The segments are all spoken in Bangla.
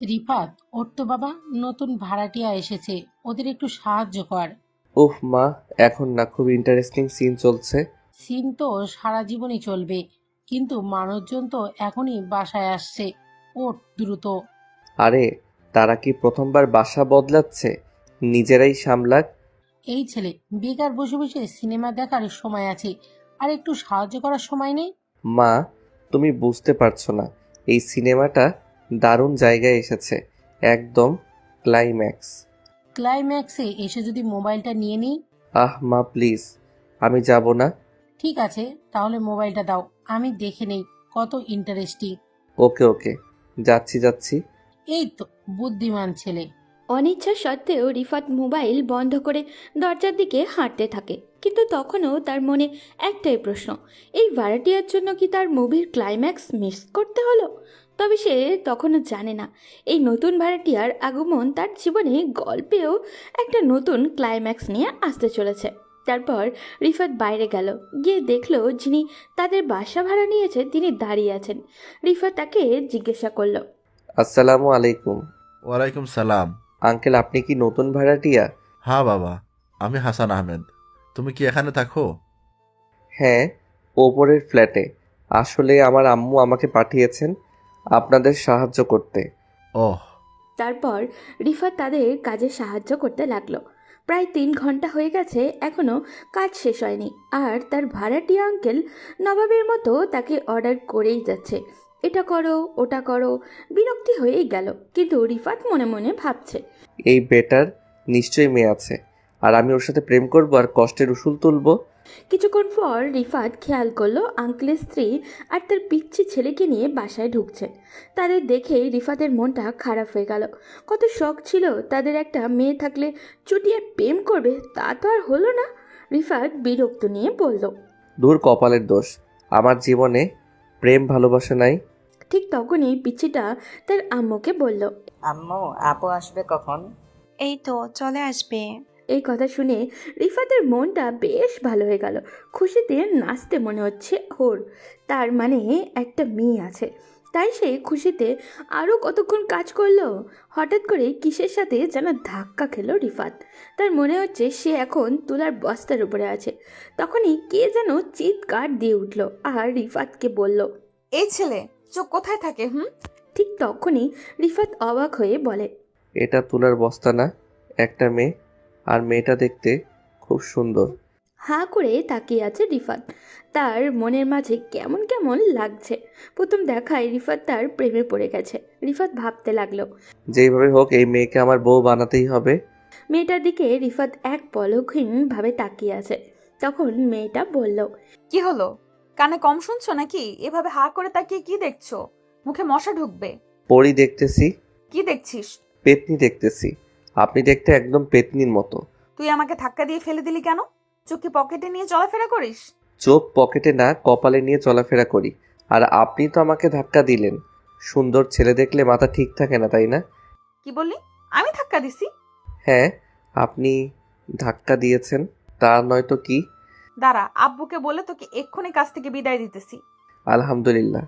রিফাত, ওর তো বাবা নতুন ভাড়াটিয়া এসেছে, ওদের একটু সাহায্য কর। উফ মা, এখন না, খুব ইন্টারেস্টিং সিন চলছে। সিন তো সারা জীবনই চলবে, কিন্তু মানুষজন তো এখনই বাসায় আসছে। ওঠ দ্রুত। আরে, তারা কি প্রথমবার বাসা বদলাচ্ছে? নিজেরাই সামলাক। এই ছেলে, বেকার বসে বসে সিনেমা দেখার সময় আছে, আর একটু সাহায্য করার সময় নেই? মা, তুমি বুঝতে পারছো না, এই সিনেমাটা দারুণ জায়গায় এসেছে। একদম ক্লাইম্যাক্স। ক্লাইম্যাক্সে এসে যদি মোবাইলটা নিয়ে নিই? আহ মা প্লিজ, আমি যাব না। ঠিক আছে, তাহলে মোবাইলটা দাও, আমি দেখে নেই কত ইন্টারেস্টিং। ওকে ওকে, যাচ্ছি যাচ্ছি। এই তো বুদ্ধিমান ছেলে। অনিচ্ছা সত্ত্বেও রিফাত মোবাইল বন্ধ করে দরজার দিকে হাঁটতে থাকে, কিন্তু তখনও তার মনে একটাই প্রশ্ন, এই ভাড়াটিয়ার জন্য কি তার মুভির ক্লাইম্যাক্স মিস করতে হলো? তবে সে তখনও জানে না, এই নতুন ভাড়াটিয়ার আগমন তার জীবনে গল্পেও একটা নতুন ক্লাইম্যাক্স নিয়ে আসতে চলেছে। তারপর রিফাত বাইরে গেল, গিয়ে দেখলো যিনি তাদের বাসা ভাড়া নিয়েছে তিনি দাঁড়িয়ে আছেন। রিফাত তাকে জিজ্ঞাসা করলো, আসসালামু আলাইকুম। ওয়ালাইকুম সালাম। আঙ্কেল, আপনি কি নতুন ভাড়াটিয়া? হ্যাঁ বাবা, আমি হাসান আহমেদ। তুমি কি এখানে থাকো? হ্যাঁ, ওপরের ফ্ল্যাটে। আসলে আমার আম্মু আমাকে পাঠিয়েছেন আপনাদের সাহায্য করতে। ওহ। তারপর রিফাত তাদের কাজে সাহায্য করতে লাগলো। প্রায় 3 ঘন্টা হয়ে গেছে, এখনও কাজ শেষ হয়নি, আর তার ভাড়াটিয়া আঙ্কেল নবাবের মতো তাকে অর্ডার করেই যাচ্ছে, এটা করো ওটা করো। বিরক্তি হয়েই গেল, কিন্তু রিফাত মনে মনে ভাবছে, এই বেটার নিশ্চয়ই মেয়ে আছে, আর আমি ওর সাথে প্রেম করব আর কষ্টের উসুল তুলবো। কিছুক্ষণ পর রিফাত খেয়াল করলো আঙ্কেলের স্ত্রী আর তার পিচ্ছি ছেলেকে নিয়ে বাসায় ঢুকছে। তাদের দেখেই রিফাতের মনটা খারাপ হয়ে গেল। কত শখ ছিল তাদের একটা মেয়ে থাকলে চুটিয়ে প্রেম করবে, তা তো আর হলো না। রিফাত বিরক্ত নিয়ে বলল। দূর কপালের দোষ, আমার জীবনে প্রেম ভালোবাসা নাই। ঠিক তখনই পিচ্ছিটা তার আম্মুকে বলল। আম্মু, আপু আসবে কখন? এই তো চলে আসবে। এই কথা শুনে রিফাতের মনটা বেশ ভালো হয়ে গেল। খুশিতে নাচতে মনে হচ্ছে ওর। তার মানে একটা মেয়ে আছে, তাই সে খুশিতে আরও কতক্ষণ কাজ করলো। হঠাৎ করে কিসের সাথে যেন ধাক্কা খেলো রিফাত। তার মনে হচ্ছে সে এখন তুলার বস্তার উপরে আছে। তখনই কে যেন চিৎকার দিয়ে উঠল আর রিফাতকে বলল। এই ছেলে, চোখ কোথায় থাকে? ঠিক তখনই রিফাত অবাক হয়ে বলে। এটা তুলার বস্তা না, একটা মেয়ে, আর মেয়েটা দেখতে খুব সুন্দর। হাঁ করে তাকিয়ে আছে রিফাত। তার মনের মাঝে কেমন কেমন লাগছে। প্রথম দেখায় রিফাত তার প্রেমে পড়ে গেছে। রিফাত ভাবতে লাগলো, যেইভাবে হোক এই মেয়েকে আমার বউ বানাতেই হবে। মেয়েটার দিকে রিফাত এক পলকহীন ভাবে তাকিয়ে আছে। তখন মেয়েটা বলল। কি হলো? কানে কম শুনছো নাকি? এভাবে হা করে তাকিয়ে কি দেখছো? মুখে মশা ঢুকবে। পরি দেখতেছি। কি দেখছিস? পেতনি দেখতেছি। আপনি দেখতে একদম পেতনির মতো। তুই আমাকে ধাক্কা দিয়ে ফেলে দিলি কেন? চোখ কি পকেটে নিয়ে চলাফেরা করিস? চোখ পকেটে না, কপালে নিয়ে চলাফেরা করি। আর আপনি তো আমাকে ধাক্কা দিলেন। সুন্দর ছেলে দেখলে মাথা ঠিক থাকে না, তাই না? কি বললি? আমি ধাক্কা দিছি? হ্যাঁ, আপনি ধাক্কা দিয়েছেন, তা নয়তো কি? দাঁড়া, আব্বুকে বলে তোকে এক্ষুনি কাছ থেকে বিদায় দিতেছি। আলহামদুলিল্লাহ,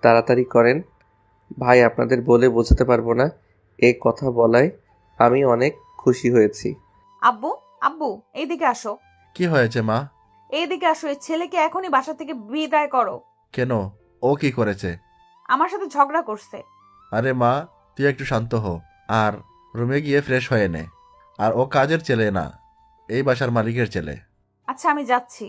তাড়াতাড়ি করেন। ভাই, আপনাদের বলে বোঝাতে পারবো না, এই কথা বলায় আমি অনেক খুশি হয়েছি। আব্বু, আব্বু, এইদিকে আসো। কি হয়েছে মা? এইদিকে আসো, এই ছেলেকে এখনই বাসা থেকে বিদায় করো। কেন? ও কি করেছে? আমার সাথে ঝগড়া করছে। আরে মা, তুই একটু শান্ত হো, আর রুমে গিয়ে ফ্রেশ হয়ে নে। আর ও কাজের ছেলে না, এই বাসার মালিকের ছেলে। আচ্ছা, আমি যাচ্ছি।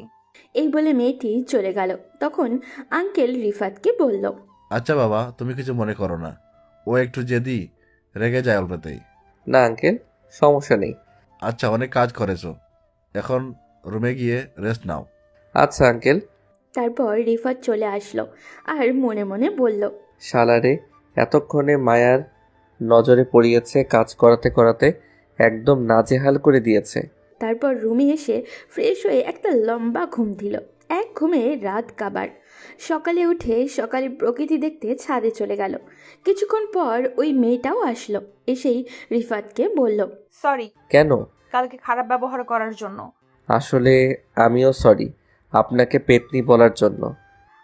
এই বলে মেয়েটি চলে গেল। তখন আঙ্কেল রিফাতকে বলল। আচ্ছা বাবা, তুমি কিছু মনে করো না, ও একটু জেদি, রেগে যায় অল্পতেই। না আঙ্কেল, সমস্যা নেই। আচ্ছা, অনেক কাজ করেছো, এখন রুমে গিয়ে রেস্ট নাও। আচ্ছা আঙ্কেল। তারপর রিফাত চলে আসলো আর মনে মনে বলল। শালারে, এতক্ষণে মায়ার নজরে পড়িয়েছে, কাজ করাতে করাতে একদম নাজেহাল করে দিয়েছে। তারপর রুমে এসে ফ্রেশ হয়ে একটা লম্বা ঘুম দিল। এক ঘুমে রাত কাবার। সকালে উঠে সকালে প্রকৃতি দেখতে ছাদে চলে গেল। কিছুক্ষণ পর ওই মেয়েটাও আসলো। এসেই রিফাতকে বলল। সরি কেন? কালকে খারাপ ব্যবহার করার জন্য। আসলে আমিও সরি, আপনাকে পেতনি বলার জন্য।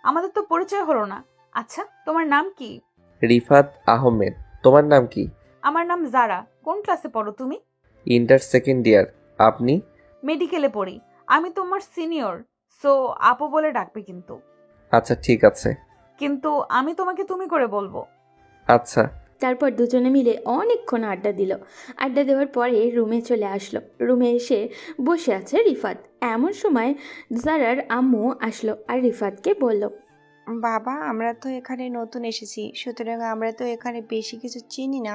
আমাদের তো পরিচয় হলো না। আচ্ছা, তোমার নাম কি? রিফাত আহমেদ। তোমার নাম কি? আমার নাম জারা। কোন ক্লাসে পড়ো তুমি? Inter second year. আপনি? মেডিকেলে পড়ি। আমি তোমার সিনিয়র, সো আপু বলে ডাকবে কিন্তু। আচ্ছা ঠিক আছে। কিন্তু আমি তোমাকে তুমি করে বলবো। আচ্ছা। তারপর দুজনে মিলে অনেকক্ষণ আড্ডা দিল। আড্ডা দেওয়ার পরে রুমে চলে আসলো। রুমে এসে বসে আছে রিফাত। এমন সময় জারার আম্মু আসলো আর রিফাতকে বলল, বাবা, আমরা তো এখানে নতুন এসেছি, সুতরাং আমরা তো এখানে বেশি কিছু চিনি না।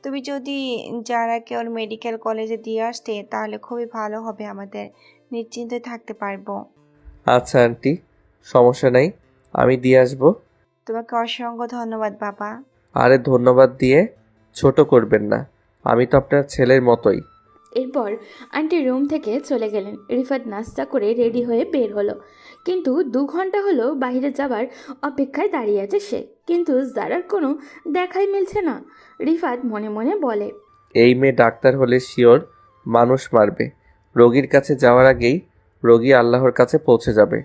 তুমি যদি যারাকে ওর মেডিকেল কলেজে দিয়ে আসতে তাহলে খুবই ভালো হবে, আমাদের নিশ্চিন্তে থাকতে পারবো। আচ্ছা আন্টি, সমস্যা নাই, আমি দিয়ে আসবো। তোমাকে অসংখ্য ধন্যবাদ বাবা। আরে ধন্যবাদ দিয়ে ছোট করবেন না, আমি তো আপনার ছেলের মতোই। এরপর আন্টি রুম থেকে চলে গেলেন। রিফাত নাস্তা করে রেডি হয়ে বের হলো, কিন্তু 2 ঘন্টা হলো বাইরে যাবার অপেক্ষায় দাঁড়িয়ে আছে সে, কিন্তু জারার কোনো দেখাই মিলছে না। রিফাত মনে মনে বলে, এই মেয়ে ডাক্তার হলে শিওর মানুষ মারবে। রোগীর কাছে যাওয়ার আগেই রোগী আল্লাহর কাছে পৌঁছে যাবে।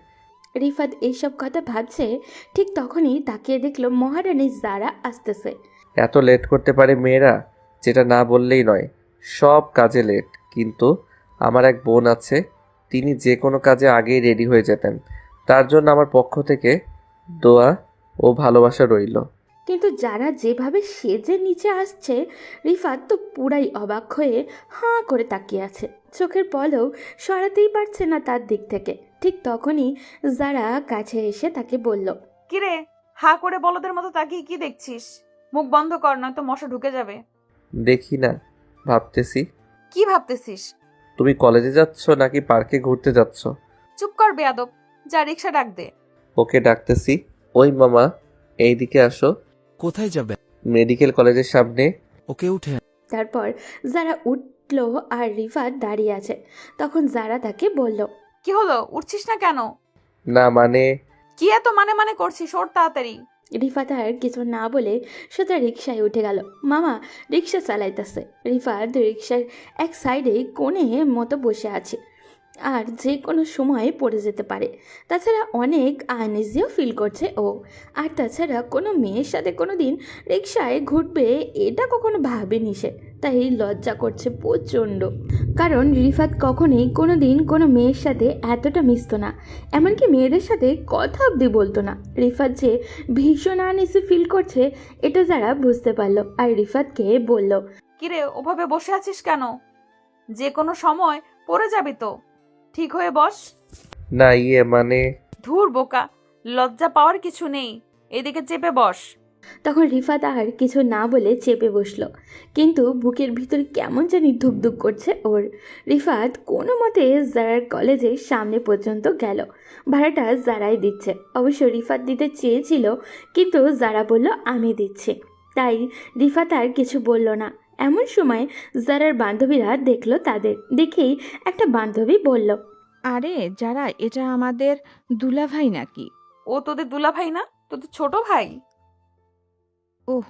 রিফাত এইসব কথা ভাবছে, ঠিক তখনই তাকিয়ে দেখলো মহারানী জারা আসতেছে। এত লেট করতে পারে মেয়েরা, যেটা না বললেই নয়, সব কাজে লেট। কিন্তু আমার এক বোন আছে, তিনি যে কোনো কাজে আগেই রেডি হয়ে যেতেন। তার জন্য আমার পক্ষ থেকে দোয়া ও ভালোবাসা রইল। কিন্তু যারা যেভাবে সেজে নিচে আসছে, রিফাত তো পুরাই অবাক হয়ে হাঁ করে তাকিয়ে আছে। চোখের পলও সরাতেই পারছে না তার দিক থেকে। ঠিক তখনই যারা কাছে এসে তাকে বলল, কিরে, হা করে বলদের মতো তাকিয়ে কি দেখছিস? মুখ বন্ধ কর, নয়তো মশা ঢুকে যাবে। দেখি না, ভাবতেছি। কি ভাবতেছিস? তুমি কলেজে যাচ্ছ নাকি পার্কে ঘুরতে যাচ্ছ? চুপ কর বেয়াদব, যা রিক্সা ডাক দে। ওকে ডাকতেছি। ওই মামা, এইদিকে আসো। কোথায় যাবে? মেডিকেল কলেজের সামনে। ওকে উঠে তারপর যারা উঠলো আর রিফাত দাঁড়িয়ে আছে। তখন যারা তাকে বলল, কি হলো, উঠছিস না কেন? না মানে। কি এত মানে মানে করছিস? ওর তাড়াতাড়ি। রিফাত আর কিছু না বলে সোজা রিক্সায় উঠে গেল। মামা রিক্সা চালাইতেছে, রিফাত রিক্সার এক সাইডে কোণে মতো বসে আছে, আর যে কোনো সময় পড়ে যেতে পারে। তাছাড়া অনেক আনইজিও ফিল করছে ও। আর তাছাড়া কোনো মেয়ের সাথে কোনো দিন রিক্সায় ঘুরবে এটা কখনো ভাবেনি সে, তাই লজ্জা করছে প্রচণ্ড। কারণ রিফাত কখনোই কোনো দিন কোনো মেয়ের সাথে এতটা মিশতো না, এমনকি মেয়েদের সাথে কথা অবধি বলতো না। রিফাত যে ভীষণ আনইজি ফিল করছে এটা যারা বুঝতে পারলো, আর রিফাতকে বলল, কিরে, ওভাবে বসে আছিস কেন? যে কোনো সময় পড়ে যাবি তো, ঠিক হয়ে বস। না মানে। ধুর বোকা, লজ্জা পাওয়ার কিছু নেই, এদিকে চেপে বস। তখন রিফাত আর কিছু না বলে চেপে বসলো, কিন্তু বুকের ভিতর কেমন জানি ধুকধুক করছে ওর। রিফাত কোনো মতে জারার কলেজের সামনে পর্যন্ত গেল। ভাড়াটা জারাই দিচ্ছে। অবশ্য রিফাত দিতে চেয়েছিল, কিন্তু জারা বলল আমি দিচ্ছি, তাই রিফাত আর কিছু বলল না। এমন সময় জারার বান্ধবীরা দেখলো তাদের। দেখেই একটা বান্ধবী বলল, আরে যারা, এটা আমাদের দুলাভাই নাকি? ও তোদের দুলা ভাই না, তোদের ছোট ভাই। ওহ।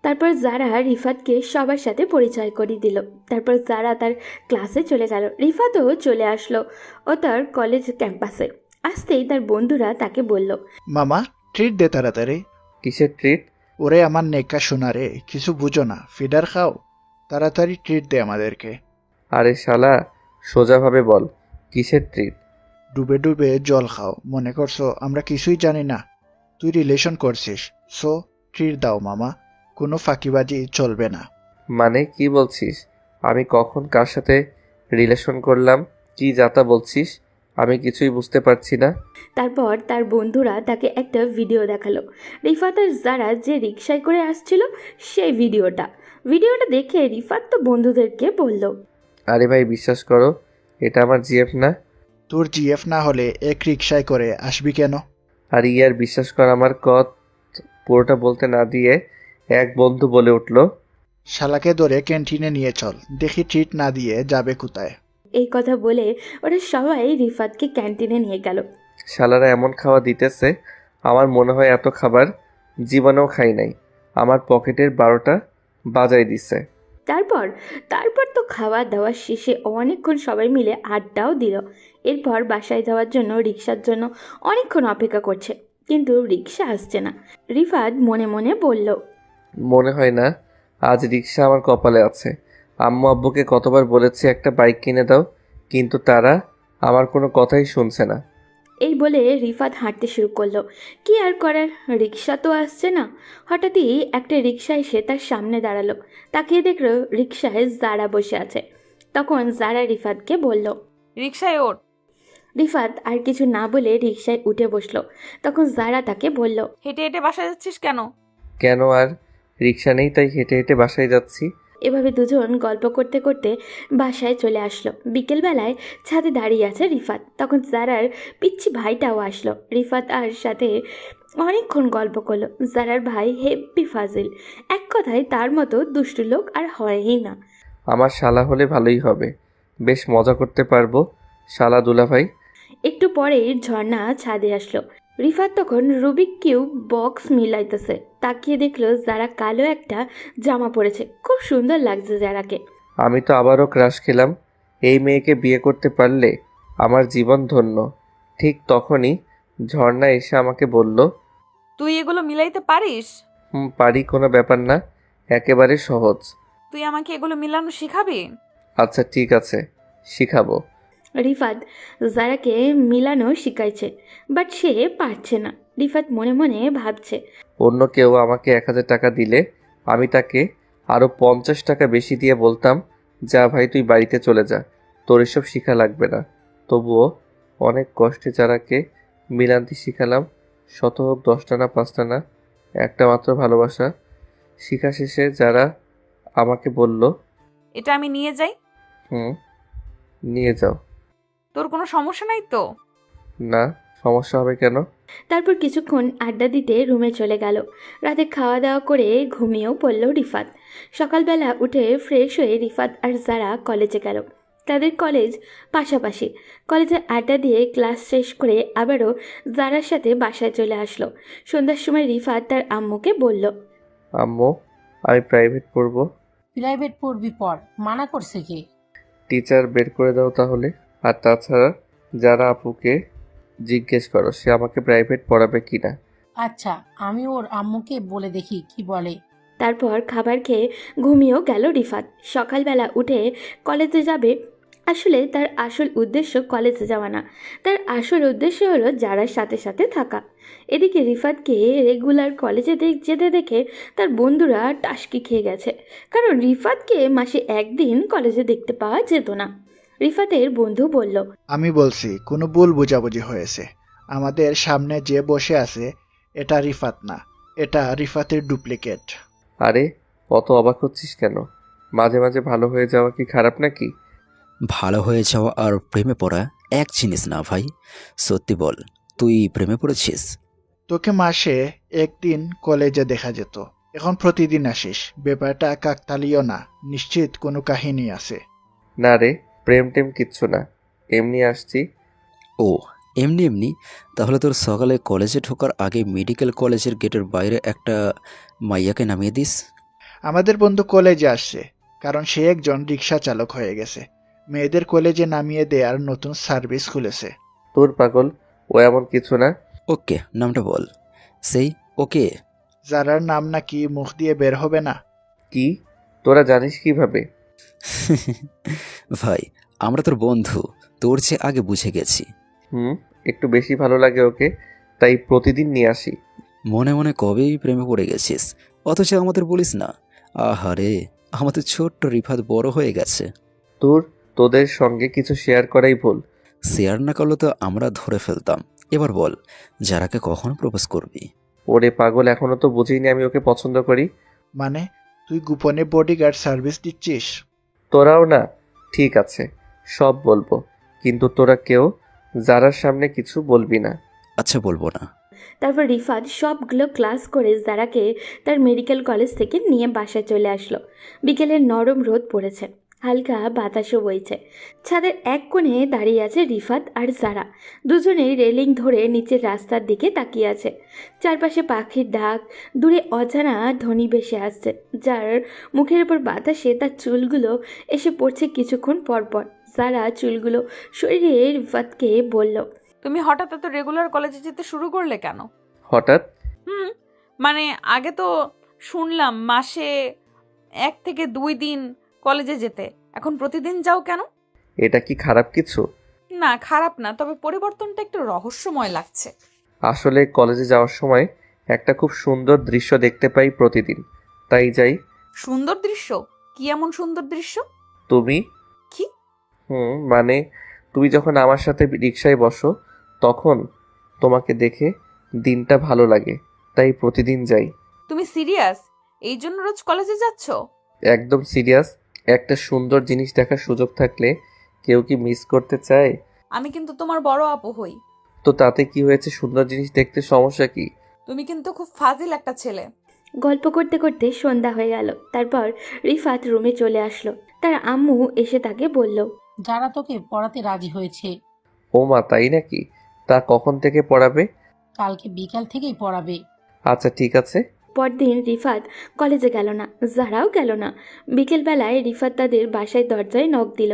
তারপর যারা রিফাতকে সবার সাথে পরিচয় করিয়ে দিল। তারপর যারা তার ক্লাসে চলে গেল। রিফাতও চলে আসলো ও তার কলেজ ক্যাম্পাসে। আসতেই তার বন্ধুরা তাকে বলল, মামা, ট্রিট দে তাড়াতাড়ি। কিসের ট্রিট? ওরে আমার নেকা শোনা রে, কিছু বুঝো না, ফিডার খাও, তাড়াতাড়ি ট্রিট দে আমাদেরকে। আরে শালা, সোজাভাবে বল, কিসের ট্রিট? ডুবে ডুবে জল খাও, মনে করছো আমরা কিছুই জানি না? তুই রিলেশন করছিস, সো ট্রিট দাও মামা, কোনো ফাঁকিবাজি চলবে না। মানে কি বলছিস? আমি কখন কার সাথে রিলেশন করলাম? কি যাতা বলছিস? আমি কিছুই বুঝতে পারছি না। তারপর তার বন্ধুরা তাকে একটা ভিডিও দেখালো। রিফাত আর যারা যে রিক্সায় করে আসছিল সেই ভিডিওটা দেখে রিফাত তো বন্ধুদেরকে বলল, আরে ভাই বিশ্বাস করো, এটা আমার জিএফ না। তোর জিএফ না হলে এক রিক্সায় করে আসবি কেন? আর ইয়ার বিশ্বাস কর, আমার পুরোটা বলতে না দিয়ে এক বন্ধু বলে উঠলো, শালাকে ধরে ক্যান্টিনে নিয়ে চল, দেখি ট্রিট না দিয়ে যাবে কোথায়। এই কথা বলে ওরা সবাই রিফাতকে ক্যান্টিনে নিয়ে গেল। শালারা এমন খাওয়া দিতেছে, আমার মনে হয় এত খাবার জীবনেও খাই নাই। আমার পকেটের 12টা বাজাই দিছে। তারপর তো খাওয়া দাওয়া শেষে অনেকক্ষণ সবাই মিলে আড্ডাও দিল। এরপর বাসায় যাওয়ার জন্য রিক্সার জন্য অনেকক্ষণ অপেক্ষা করছে, কিন্তু রিক্সা আসছে না। রিফাত মনে মনে বলল, মনে হয় না আজ রিক্সা আমার কপালে আছে। আম্মু আব্বুকে কতবার বলেছি একটা বাইক কিনে দাও, কিন্তু তারা আমার কোনো কথাই শুনছে না। এই বলে রিফাত হাঁটতে শুরু করলো। কি আর করার, রিক্সা তো আসছে না। হঠাৎই একটা রিক্সা এসে তার সামনে দাঁড়ালো। তাকিয়ে দেখলো রিক্সায় জারা বসে আছে। তখন জারা রিফাতকে বলল। রিক্সায় ওঠ। রিফাত আর কিছু না বলে রিক্সায় উঠে বসলো। তখন জারা তাকে বলল। হেঁটে হেঁটে বাসায় যাচ্ছিস কেন? কেন, আর রিক্সা নেই তাই হেঁটে হেঁটে বাসায় যাচ্ছি। এভাবে দুজন গল্প করতে করতে বাসায় চলে আসলো। বিকেলবেলায় ছাদে দাঁড়িয়ে আছে রিফাত। তখন জারার পিচ্ছি ভাইটাও আসলো। রিফাত আর সাথে অনেকক্ষণ গল্প করলো। জারার ভাই হেব্বি ফাজিল, এক কথায় তার মতো দুষ্টু লোক আর হয়ই না। আমার শালা হলে ভালোই হবে, বেশ মজা করতে পারবো। শালা দুলাভাই। একটু পরেই ঝর্ণা ছাদে আসলো। রিফাত তখন রুবিক কিউব বক্স মিলাইতেছে। তাকিয়ে দেখলো যারা কালো একটা জামা পরেছে। খুব সুন্দর লাগছে যারাকে। আমি তো আবারও ক্রাশ খেলাম। এই মেয়েকে বিয়ে করতে পারলে আমার জীবন ধন্য। ঠিক তখনই ঝর্ণা এসে আমাকে বলল, তুই এগুলো মিলাইতে পারিস? পারি, কোনো ব্যাপার না, একেবারে সহজ। তুই আমাকে এগুলো মিলানো শিখাবি? আচ্ছা ঠিক আছে, শিখাবো। রিফাত জারাকে মিলানো শিখাইছে, বাট সে পারছে না। রিফাত মনে মনে ভাবছে, অন্য কেউ আমাকে 1000 টাকা দিলে আমি তাকে আরও 50 টাকা বেশি দিয়ে বলতাম, যা ভাই তুই বাড়িতে চলে যা, তোর এসব শিখা লাগবে না। তবুও অনেক কষ্টে যারাকে মিলান্তি শিখালাম। শত হোক 10টা না 5টা না, একটা মাত্র ভালোবাসা। শিখা শেষে যারা আমাকে বলল, এটা আমি নিয়ে যাই? নিয়ে যাও। তোর কোনো সমস্যা নাই তো? না, সমস্যা হবে কেন? তারপর কিছুক্ষণ আড্ডা দিতে রুমে চলে গেল। রাতে খাওয়া দাওয়া করে ঘুমিয়েও পড়ল রিফাত। সকালবেলা উঠে ফ্রেশ হয়ে রিফাত আর জারা কলেজে গেল। তাদের কলেজ পাশাপাশি। কলেজে আড্ডা দিয়ে ক্লাস শেষ করে আবারও জারার সাথে বাসায় চলে আসলো। সন্ধ্যার সময় রিফাত তার আম্মুকে বলল, আম্মু, আমি প্রাইভেট পড়বো। প্রাইভেট পড়বি পর, মানা করছে কে? টিচার বের করে দাও তাহলে। আর তাছাড়া যারা আপুকে জিজ্ঞেস করো সে আমাকে প্রাইভেট পড়াবে কিনা। আচ্ছা, আমি ওর আম্মুকে বলে দেখি কি বলে। তারপর খাবার খেয়ে ঘুমিয়েও গেল রিফাত। সকালবেলা উঠে কলেজে যাবে। আসলে তার আসল উদ্দেশ্য কলেজে যাওয়া না, তার আসল উদ্দেশ্য হলো যারার সাথে সাথে থাকা। এদিকে রিফাতকে রেগুলার কলেজে যেতে দেখে তার বন্ধুরা টাসকি খেয়ে গেছে, কারণ রিফাতকে মাসে একদিন কলেজে দেখতে পাওয়া যেত না। রিফাতের বন্ধু বলল, আমি বলছি কোনো ভুল বোঝাবুঝি হয়েছে। আমাদের সামনে যে বসে আছে এটা রিফাত না, এটা রিফাতের ডুপ্লিকেট। আরে অত অবাক হচ্ছিস কেন? মাঝে মাঝে ভালো হয়ে যাওয়া কি খারাপ নাকি? ভালো হয়ে যাওয়া আর প্রেমে পড়া এক জিনিস না ভাই। সত্যি বল, তুই প্রেমে পড়েছিস? তোকে মাসে একদিন কলেজে দেখা যেত, এখন প্রতিদিন আসিস। ব্যাপারটা কাকতালীয় না, নিশ্চিত কোনো কাহিনী আছে। না রে, প্রেম টেম কিচ্ছু না, এমনি আসছি। ও এমনি এমনি? তাহলে তোর সকালে কলেজে ঢোকার আগে মেডিকেল কলেজের গেটের বাইরে একটা মাইয়াকে নামিয়ে দিস। আমাদের বন্ধু কলেজে আসছে, কারণ সে একজন রিক্সা চালক হয়ে গেছে। মেয়েদের কলেজে নামিয়ে দেওয়ার নতুন সার্ভিস খুলেছে। তোর পাগল, ও এমন কিছু না। ওকে, নামটা বল। সেই ওকে? যারার নাম নাকি মুখ দিয়ে বের হবে না। কি, তোরা জানিস কিভাবে? ভাই, আমরা তোর বন্ধু, তোর চেয়ে আগে বুঝে গেছি। একটু বেশি ভালো লাগে ওকে, তাই প্রতিদিন নিয়ে আসি। মনে মনে কবেই প্রেমে পড়ে গেছিস, অথচ আমাদের বলিস না। আহারে, আমাদের ছোট্ট রিফাত বড় হয়ে গেছে। তোদের সঙ্গে কিছু শেয়ার করাই ভুল। শেয়ার না করলে তো আমরা ধরে ফেলতাম। এবার বল, যারাকে কখন প্রপোজ করবি? ওরে পাগল, এখনো তো বুঝিনি আমি ওকে পছন্দ করি। মানে তুই গোপনে বডিগার্ড সার্ভিস দিচ্ছিস? তোরাও না? ঠিক আছে, সব বলবো, কিন্তু তোরা কেউ যারার সামনে কিছু বলবি না। আচ্ছা, বলবো না। তারপর রিফাত সবগুলো ক্লাস করে জারাকে তার মেডিকেল কলেজ থেকে নিয়ে বাসায় চলে আসলো। বিকেলের নরম রোদ পড়েছে, হালকা বাতাসও বইছে। ছাদের এক কোণে দাঁড়িয়ে আছে রিফাত আর জারা। দুজনেই রেলিং ধরে নিচের রাস্তার দিকে তাকিয়ে আছে। চারপাশে পাখির ডাক, দূরে অজানা ধ্বনি ভেসে আসছে, যার মুখের উপর বাতাসে তার চুলগুলো এসে পড়ছে কিছুক্ষণ পরপর। জারা চুলগুলো সরিয়ে রিফাতকে বলল, তুমি হঠাৎ এত রেগুলার কলেজে যেতে শুরু করলে কেন? হঠাৎ? মানে আগে তো শুনলাম মাসে 1 থেকে 2 দিন কলেজে যেতে, এখন প্রতিদিন যাও কেন? এটা কি খারাপ কিছু? না, খারাপ না, তবে পরিবর্তনটা একটু রহস্যময় লাগছে। আসলে কলেজে যাওয়ার সময় একটা খুব সুন্দর দৃশ্য দেখতে পাই প্রতিদিন, তাই যাই। সুন্দর দৃশ্য? কি এমন সুন্দর দৃশ্য? তুমি? কি? মানে তুমি যখন আমার সাথে রিকশায় বসো তখন তোমাকে দেখে দিনটা ভালো লাগে, তাই প্রতিদিন যাই। তুমি সিরিয়াস? এই জন্য রোজ কলেজে যাচ্ছ? একদম সিরিয়াস। একটা সুন্দর জিনিস দেখার সুযোগ থাকলে কেউ কি মিস করতে চায়? আমি কিন্তু তোমার বড় আপু হই। তো তাতে কি হয়েছে? সুন্দর জিনিস দেখতে সমস্যা কি? তুমি কিন্তু খুব ফাজিল একটা ছেলে। গল্প করতে করতে সন্ধ্যা হয়ে গেল। তারপর রিফাত রুমে চলে আসলো। তার আম্মু এসে তাকে বলল, যারা তোকে পড়াতে রাজি হয়েছে। ও মা, তাই নাকি? তা কখন থেকে পড়াবে? কালকে বিকাল থেকেই পড়াবে। আচ্ছা ঠিক আছে। পরদিন রিফাত কলেজে গেল না, যারাও গেল না। বিকেলবেলায় রিফাত তাদের বাসায় দরজায় নক দিল।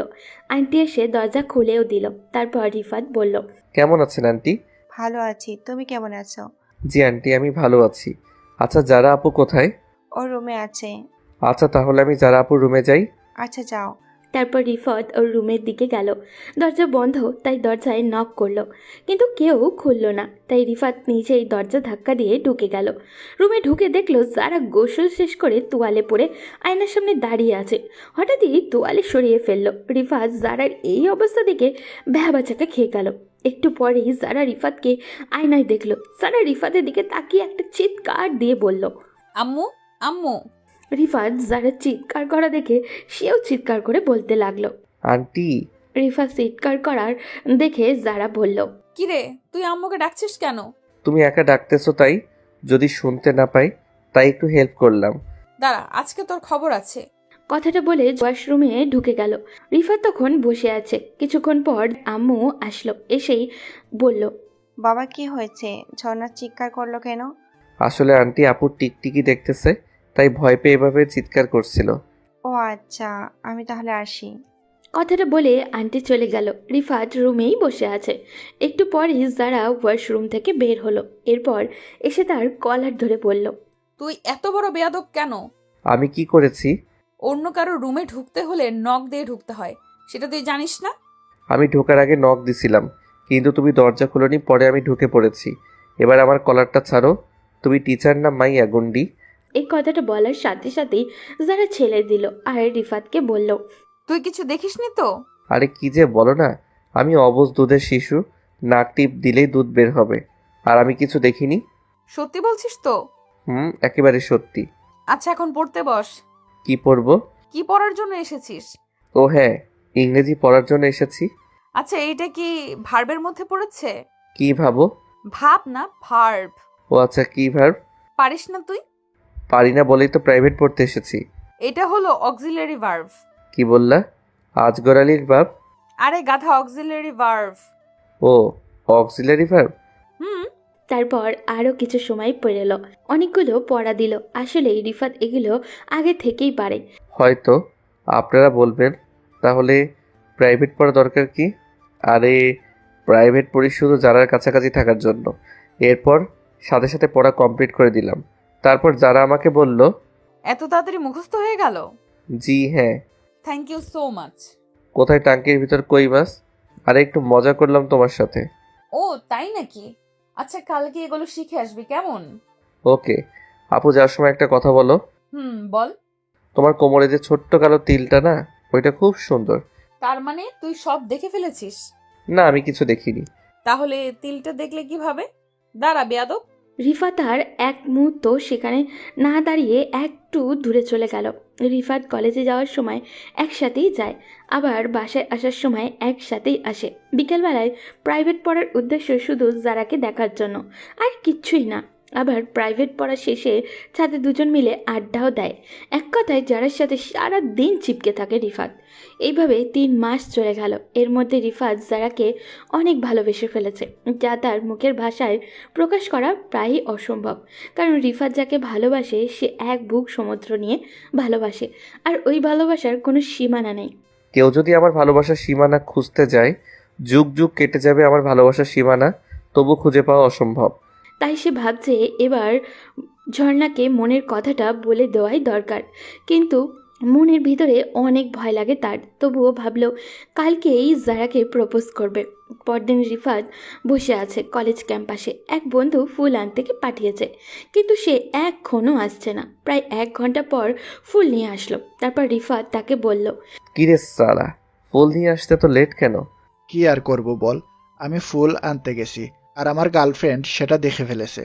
আন্টি এসে দরজা খুলেও দিল। তারপর রিফাত বলল, কেমন আছেন আন্টি? ভালো আছি, তুমি কেমন আছো? জি আন্টি, আমি ভালো আছি। আচ্ছা, যারা আপু কোথায়? ও রুমে আছে। আচ্ছা, তাহলে আমি যারা আপুর রুমে যাই। আচ্ছা যাও। তারপর রিফাত ওর রুমের দিকে গেল। দরজা বন্ধ, তাই দরজায় নক করলো, কিন্তু কেউ খুলল না। তাই রিফাত নিজেই দরজা ধাক্কা দিয়ে ঢুকে গেল। রুমে ঢুকে দেখলো যারা গোসল শেষ করে তোয়ালে পরে আয়নার সামনে দাঁড়িয়ে আছে। হঠাৎই তোয়ালে সরিয়ে ফেললো। রিফাত জারার এই অবস্থা দেখে ভ্যাবাচাকা খেয়ে গেল। একটু পরেই যারা রিফাতকে আয়নায় দেখলো। যারা রিফাতের দিকে তাকিয়ে একটা চিৎকার দিয়ে বলল, আম্মু, আম্মু। রিফাত যারা চিৎকার করা দেখে সেও চিৎকার করে বলতে লাগলো। আন্টি। রিফাত চিৎকার করার দেখে যারা বলল, কিরে, তুই আম্মুকে ডাকছিস কেন? তুমি একা ডাকতেছো তাই, যদি শুনতে না পাই তাই একটু হেল্প করলাম। দাঁড়া, আজকে তোর খবর আছে। কথাটা বলে ওয়াশরুমে ঢুকে গেল। রিফাত তখন বসে আছে। কিছুক্ষণ পর আম্মু আসলো। এসেই বলল, বাবা কি হয়েছে? ঝর্ণা চিৎকার করলো কেন? আসলে আন্টি আপুর টিকটিকি দেখতেছে, তাই ভয় পেয়ে এভাবে চিৎকার করছিল। ও আচ্ছা, আমি তাহলে আসি। কথাটা বলে আন্টি চলে গেল। রিফাত রুমেই বসে আছে। একটু পরই যারা ওয়াশরুম থেকে বের হলো। এরপর এসে তার কলার ধরে বলল, তুই এত বড় বেয়াদব কেন? আমি কি করেছি? অন্য কারো রুমে ঢুকতে হলে নক দিয়ে ঢুকতে হয়, সেটা তুই জানিস না? আমি ঢোকার আগে নক দিছিলাম, কিন্তু তুমি দরজা খুলোনি, পরে আমি ঢুকে পড়েছি। এবার আমার কলারটা ছাড়ো। তুমি টিচার না মাইয়া গুন্ডি? এই কথাটা বলার সাথে সাথেই যারা ছেড়ে দিল আর রিফাতকে বলল, তুই কিছু দেখিসনি তো? আরে কি যে বলো না, আমি অবুঝ দুধের শিশু, নাক টিপ দিলেই দুধ বের হবে। আর আমি কিছু দেখিনি। সত্যি বলছিস তো? একেবারে সত্যি। আচ্ছা, এখন পড়তে বস। কি পড়বো? কি পড়ার জন্য এসেছিস? ও হ্যাঁ, ইংরেজি পড়ার জন্য এসেছি। আচ্ছা, এইটা কি ভার্বের মধ্যে পড়েছে? কি ভাবো? ভাব না, ভার্ব। ও আচ্ছা, কি ভার্ব? পারিস না তুই? পারি না বলেই তো প্রাইভেট পড়তে এসেছি। এটা হলো অক্সিলারি ভার্ব। কি বললা? আজগরালির বাপ? আরে গাধা, অক্সিলারি ভার্ব। ও, অক্সিলারি ভার্ব। তারপর আরও কিছু সময় পেরোল। অনেকগুলো পড়া দিল। আসলেই রিফাত এগুলো আগে থেকেই পারে। হয়তো আপনারা বলবেন, তাহলে প্রাইভেট পড়া দরকার কি? আরে প্রাইভেট পড়ি শুধু যারার কাছাকাছি থাকার জন্য। এরপর সাথে সাথে পড়া কমপ্লিট করে দিলাম। তারপর যারা আমাকে বলল, এত তাড়াতাড়ি মুখস্থ হয়ে গেল? জি হ্যাঁ। Thank you so much. কোথায় টাঙ্কির ভিতর কই মাছ? আরে একটু মজা করলাম তোমার সাথে। ও তাই নাকি? আচ্ছা, কালকে এগুলো শিখে আসবি কেমন? ওকে। আপু, যাওয়ার সময় একটা কথা বলো। বল। তোমার কোমরে যে ছোট্ট কালো তিলটা না, ওইটা খুব সুন্দর। তার মানে তুই সব দেখে ফেলেছিস? না, আমি কিছু দেখিনি। তাহলে তিলটা দেখলে কিভাবে? দাঁড়া বেয়াদব। রিফাত আর এক মুহূর্ত সেখানে না দাঁড়িয়ে একটু দূরে চলে গেল। রিফাত কলেজে যাওয়ার সময় একসাথেই যায়, আবার বাসায় আসার সময় একসাথেই আসে। বিকেলবেলায় প্রাইভেট পড়ার উদ্দেশ্য শুধু যারাকে দেখার জন্য, আর কিচ্ছুই না। আবার প্রাইভেট পড়া শেষে ছাদে দুজন মিলে আড্ডাও দেয়। এক কথায় যারার সাথে সারা দিন চিপকে থাকে রিফাত। এইভাবে 3 মাস চলে গেল। এর মধ্যে রিফাত যারাকে অনেক ভালোবেসে ফেলেছে, যা তার মুখের ভাষায় প্রকাশ করা প্রায়ই অসম্ভব। কারণ রিফাত যাকে ভালোবাসে সে এক বুক সমুদ্র নিয়ে ভালোবাসে, আর ওই ভালোবাসার কোনো সীমানা নেই। কেউ যদি আমার ভালোবাসার সীমানা খুঁজতে যায়, যুগ যুগ কেটে যাবে আমার ভালোবাসার সীমানা, তবু খুঁজে পাওয়া অসম্ভব। তাই সে ভাবছে এবার ঝর্ণাকে মনের কথাটা বলে দেওয়াই দরকার। কিন্তু মনের ভিতরে অনেক ভয় লাগে তার, তবুও ভাবলো কালকেই জারাকে প্রপোজ করবে। পরদিন রিফাত বসে আছে কলেজ ক্যাম্পাসে, এক বন্ধু ফুল আনতে পাঠিয়েছে, কিন্তু সে এখনও আসছে না। প্রায় 1 ঘন্টা পর ফুল নিয়ে আসলো। তারপর রিফাত তাকে বলল, কিরে সালা, ফুল নিয়ে আসতে তো লেট কেন? কি আর করব বল, আমি ফুল আনতে গেছি আর আমার গার্লফ্রেন্ড সেটা দেখে ফেলেছে।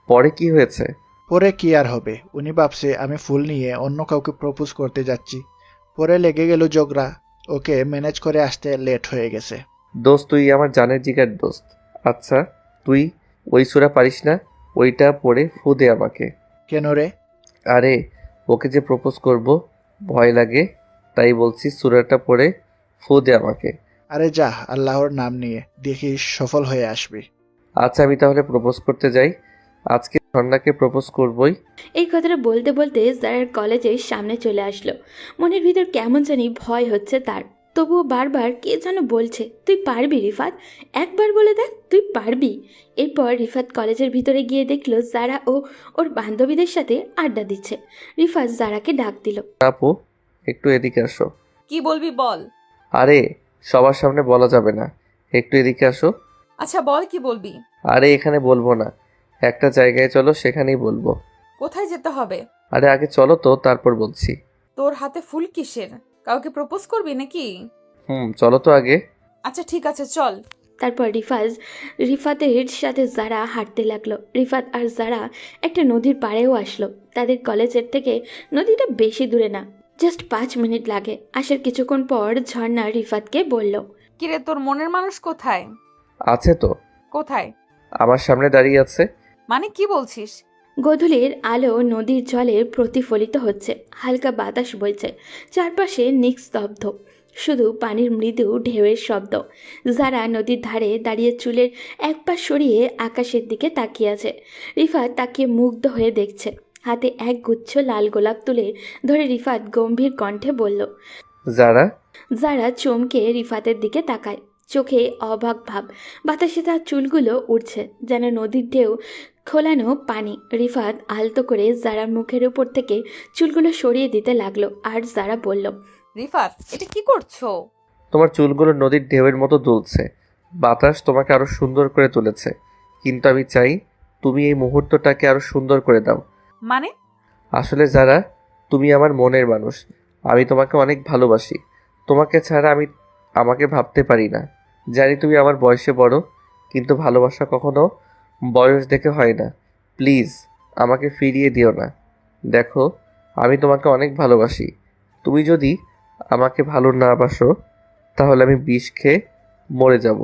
পরে কি হয়েছে? পরে কি আর হবে, উনি ভাবছে আমি ফুল নিয়ে অন্য কাউকে প্রপোজ করতে যাচ্ছি। পরে লেগে গেল ঝগড়া, ওকে ম্যানেজ করে আসতে লেট হয়ে গেছে। দোস্ত, তুই আমার জানের জিগার দোস্ত। আচ্ছা, তুই ওই সূরা পারিস না? ওইটা পড়ে ফু দে আমাকে। কেন রে? আরে, ওকে যে প্রপোজ করব, ভয় লাগে, তাই বলছি সূরাটা পড়ে ফু দে আমাকে। আরে যা, আল্লাহর নাম নিয়ে দেখিস সফল হয়ে আসবি। আচ্ছা, আমি তাহলে প্রপোজ করতে যাই। আজকে ঝর্ণাকে প্রপোজ করবই। এই কথাটা বলতে বলতে জারার কলেজের সামনে চলে আসলো। মনের ভিতর কেমন জানি ভয় হচ্ছে তার, তবুও বারবার কে যেন বলছে, তুই পারবি রিফাত, একবার বলে দেখ তুই পারবি। এরপর রিফাত কলেজের ভিতরে গিয়ে দেখলো জারা ও ওর বান্ধবীদের সাথে আড্ডা দিচ্ছে। রিফাত জারাকে ডাক দিল। আপু, একটু এদিকে আসো। কি বলবি বল। আরে, সবার সামনে বলা যাবে না, একটু এদিকে আসো। আচ্ছা বল, কি বলবি? আরে, এখানে বলবো না, একটা জায়গায় চলো, সেখানেই বলবো। কোথায় যেতে হবে? আরে আগে চলো তো, তারপর বলছি। তোর হাতে ফুল কিসের? কাউকে প্রপোজ করবি নাকি? চলো তো আগে। আচ্ছা ঠিক আছে, চল। তারপর রিফাতের সাথে জারা হাঁটতে লাগলো। রিফাত আর জারা একটা নদীর পাড়েও আসলো। তাদের কলেজের থেকে নদীটা বেশি দূরে না, জাস্ট 5 মিনিট লাগে। আসার কিছুক্ষণ পর ঝর্ণা রিফাতকে বলল, কিরে, তোর মনের মানুষ কোথায়? আছে তো, কোথায়? আমার সামনে দাঁড়িয়ে আছে। মানে কি বলছিস? গোধূলির আলো নদীর জলে প্রতিফলিত হচ্ছে, হালকা বাতাস বইছে, চারপাশে নিস্তব্ধ, শুধু পানির মৃদু ঢেউয়ের শব্দ। যারা নদীর ধারে দাঁড়িয়ে চুলের এক পা সরিয়ে আকাশের দিকে তাকিয়ে আছে। রিফাত তাকিয়ে মুগ্ধ হয়ে দেখছে। হাতে এক গুচ্ছ লাল গোলাপ তুলে ধরে রিফাত গম্ভীর কণ্ঠে বলল। যারা চমকে রিফাতের দিকে তাকায়, চোখে অবাক ভাব। বাতাসে তার চুলগুলো উড়ছে যেন নদীর ঢেউ খোলানো পানি। রিফাত আলতো করে জারার মুখের উপর থেকে চুলগুলো সরিয়ে দিতে লাগলো, আর জারা বলল, রিফাত, এটা কি করছো? তোমার চুলগুলো নদীর ঢেউয়ের মতো দুলছে, বাতাস তোমাকে আরো সুন্দর করে তুলেছে, কিন্তু আমি চাই তুমি এই মুহূর্তটাকে আরো সুন্দর করে দাও। মানে? আসলে যারা, তুমি আমার মনের মানুষ, আমি তোমাকে অনেক ভালোবাসি। তোমাকে ছাড়া আমি আমাকে ভাবতে পারি না। জানি তুমি আমার বয়সে বড়, কিন্তু ভালোবাসা কখনো বয়স দেখে হয় না। প্লিজ আমাকে ফিরিয়ে দিও না। দেখো, আমি তোমাকে অনেক ভালোবাসি। তুমি যদি আমাকে ভালো না বাসো, তাহলে আমি বিষ খেয়ে মরে যাব।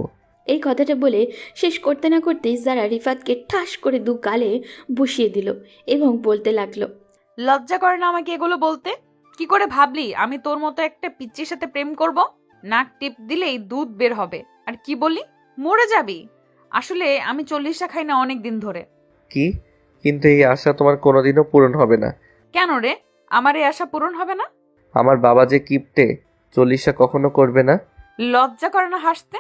এই কথাটা বলে শেষ করতে না করতেই যারা রিফাতকে ঠাস করে 2 গালে বসিয়ে দিল এবং বলতে লাগলো, লজ্জা করে না আমাকে এগুলো বলতে? কি করে ভাবলি আমি তোর মতো একটা পিচ্চির সাথে প্রেম করব? নাক টিপ দিলেই দুধ বের হবে, আর কি বলি, মরে যাবি। আসলে আমি 40টা খাই না অনেক দিন ধরে। কি? কিন্তু এই আশা তোমার কোনোদিনও পূরণ হবে না। কেন রে, আমার এই আশা পূরণ হবে না? আমার বাবা যে কিপটে, 40টা কখনো করবে না। লজ্জা করে না হাসতে?